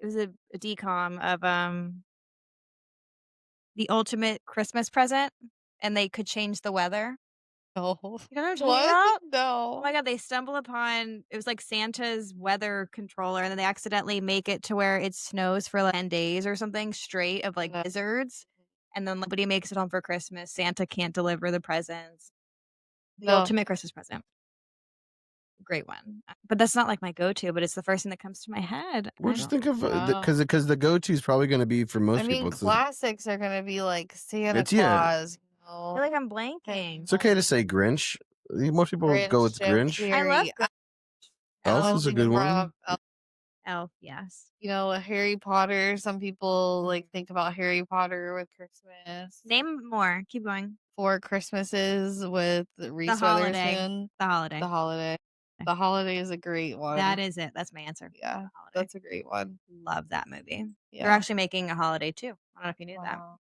it was a decom of the ultimate Christmas present, and they could change the weather? No. You know what I'm talking What? about? No. Oh my god, they stumble upon it was like Santa's weather controller, and then they accidentally make it to where it snows for like 10 days or something straight of like No. blizzards. And then nobody makes it home for Christmas. Santa can't deliver the presents. The No. ultimate Christmas present. Great one. But that's not like my go-to, but it's the first thing that comes to my head. Well, I just don't think of Wow. because the go to is probably going to be for most I mean, people. classics are gonna be like Santa It's- yeah. Claus, feel like I'm blanking. It's okay to say Grinch. Most people go with Jim Grinch. Carrey. I love Grinch. Elf is a good one. Elf, yes. Harry Potter. Some people like think about Harry Potter with Christmas. Name more. Keep going. 4 Christmases with Reese Holiday. Witherspoon. The Holiday. The Holiday. The Holiday is a great one. That is it. That's my answer. Yeah, The Holiday. that's a great one. Love that movie. Yeah. They're actually making a holiday too. I don't know if you knew that. Wow.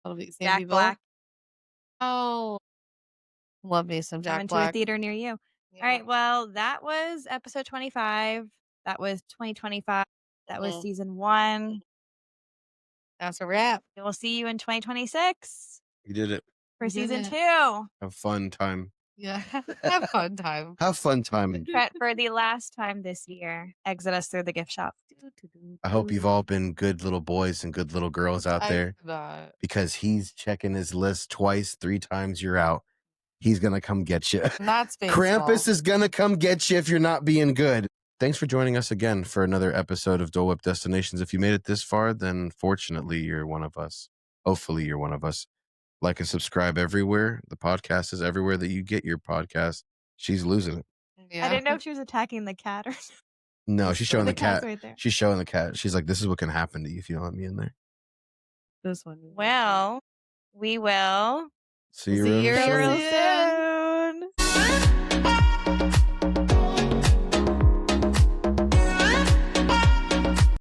That'll be same Jack people. Black Oh, love me some Jack coming to a Black. theater near you. Yeah. All right. Well, that was episode 25. That was 2025. That was Mhm. season 1. That's a wrap. We'll see you in 2026 You did it. for We did season it. 2. Have fun time. Yeah, have fun time. Have fun time. But for the last time this year, exit us through the gift shop. I hope you've all been good little boys and good little girls out there because he's checking his list twice, 3 times you're out. He's going to come get you. Not space. Krampus is going to come get you if you're not being good. Thanks for joining us again for another episode of Dole Whip Destinations. If you made it this far, then fortunately you're one of us. Hopefully you're one of us. Like and subscribe everywhere. The podcast is everywhere that you get your podcast. She's losing it. Yeah. I didn't know if she was attacking the cat or No, she's showing the cat's cat. right there. She's showing the cat. She's like, this is what can happen to you if you don't let me in there. This one. Well, we will See you See real you soon. real soon.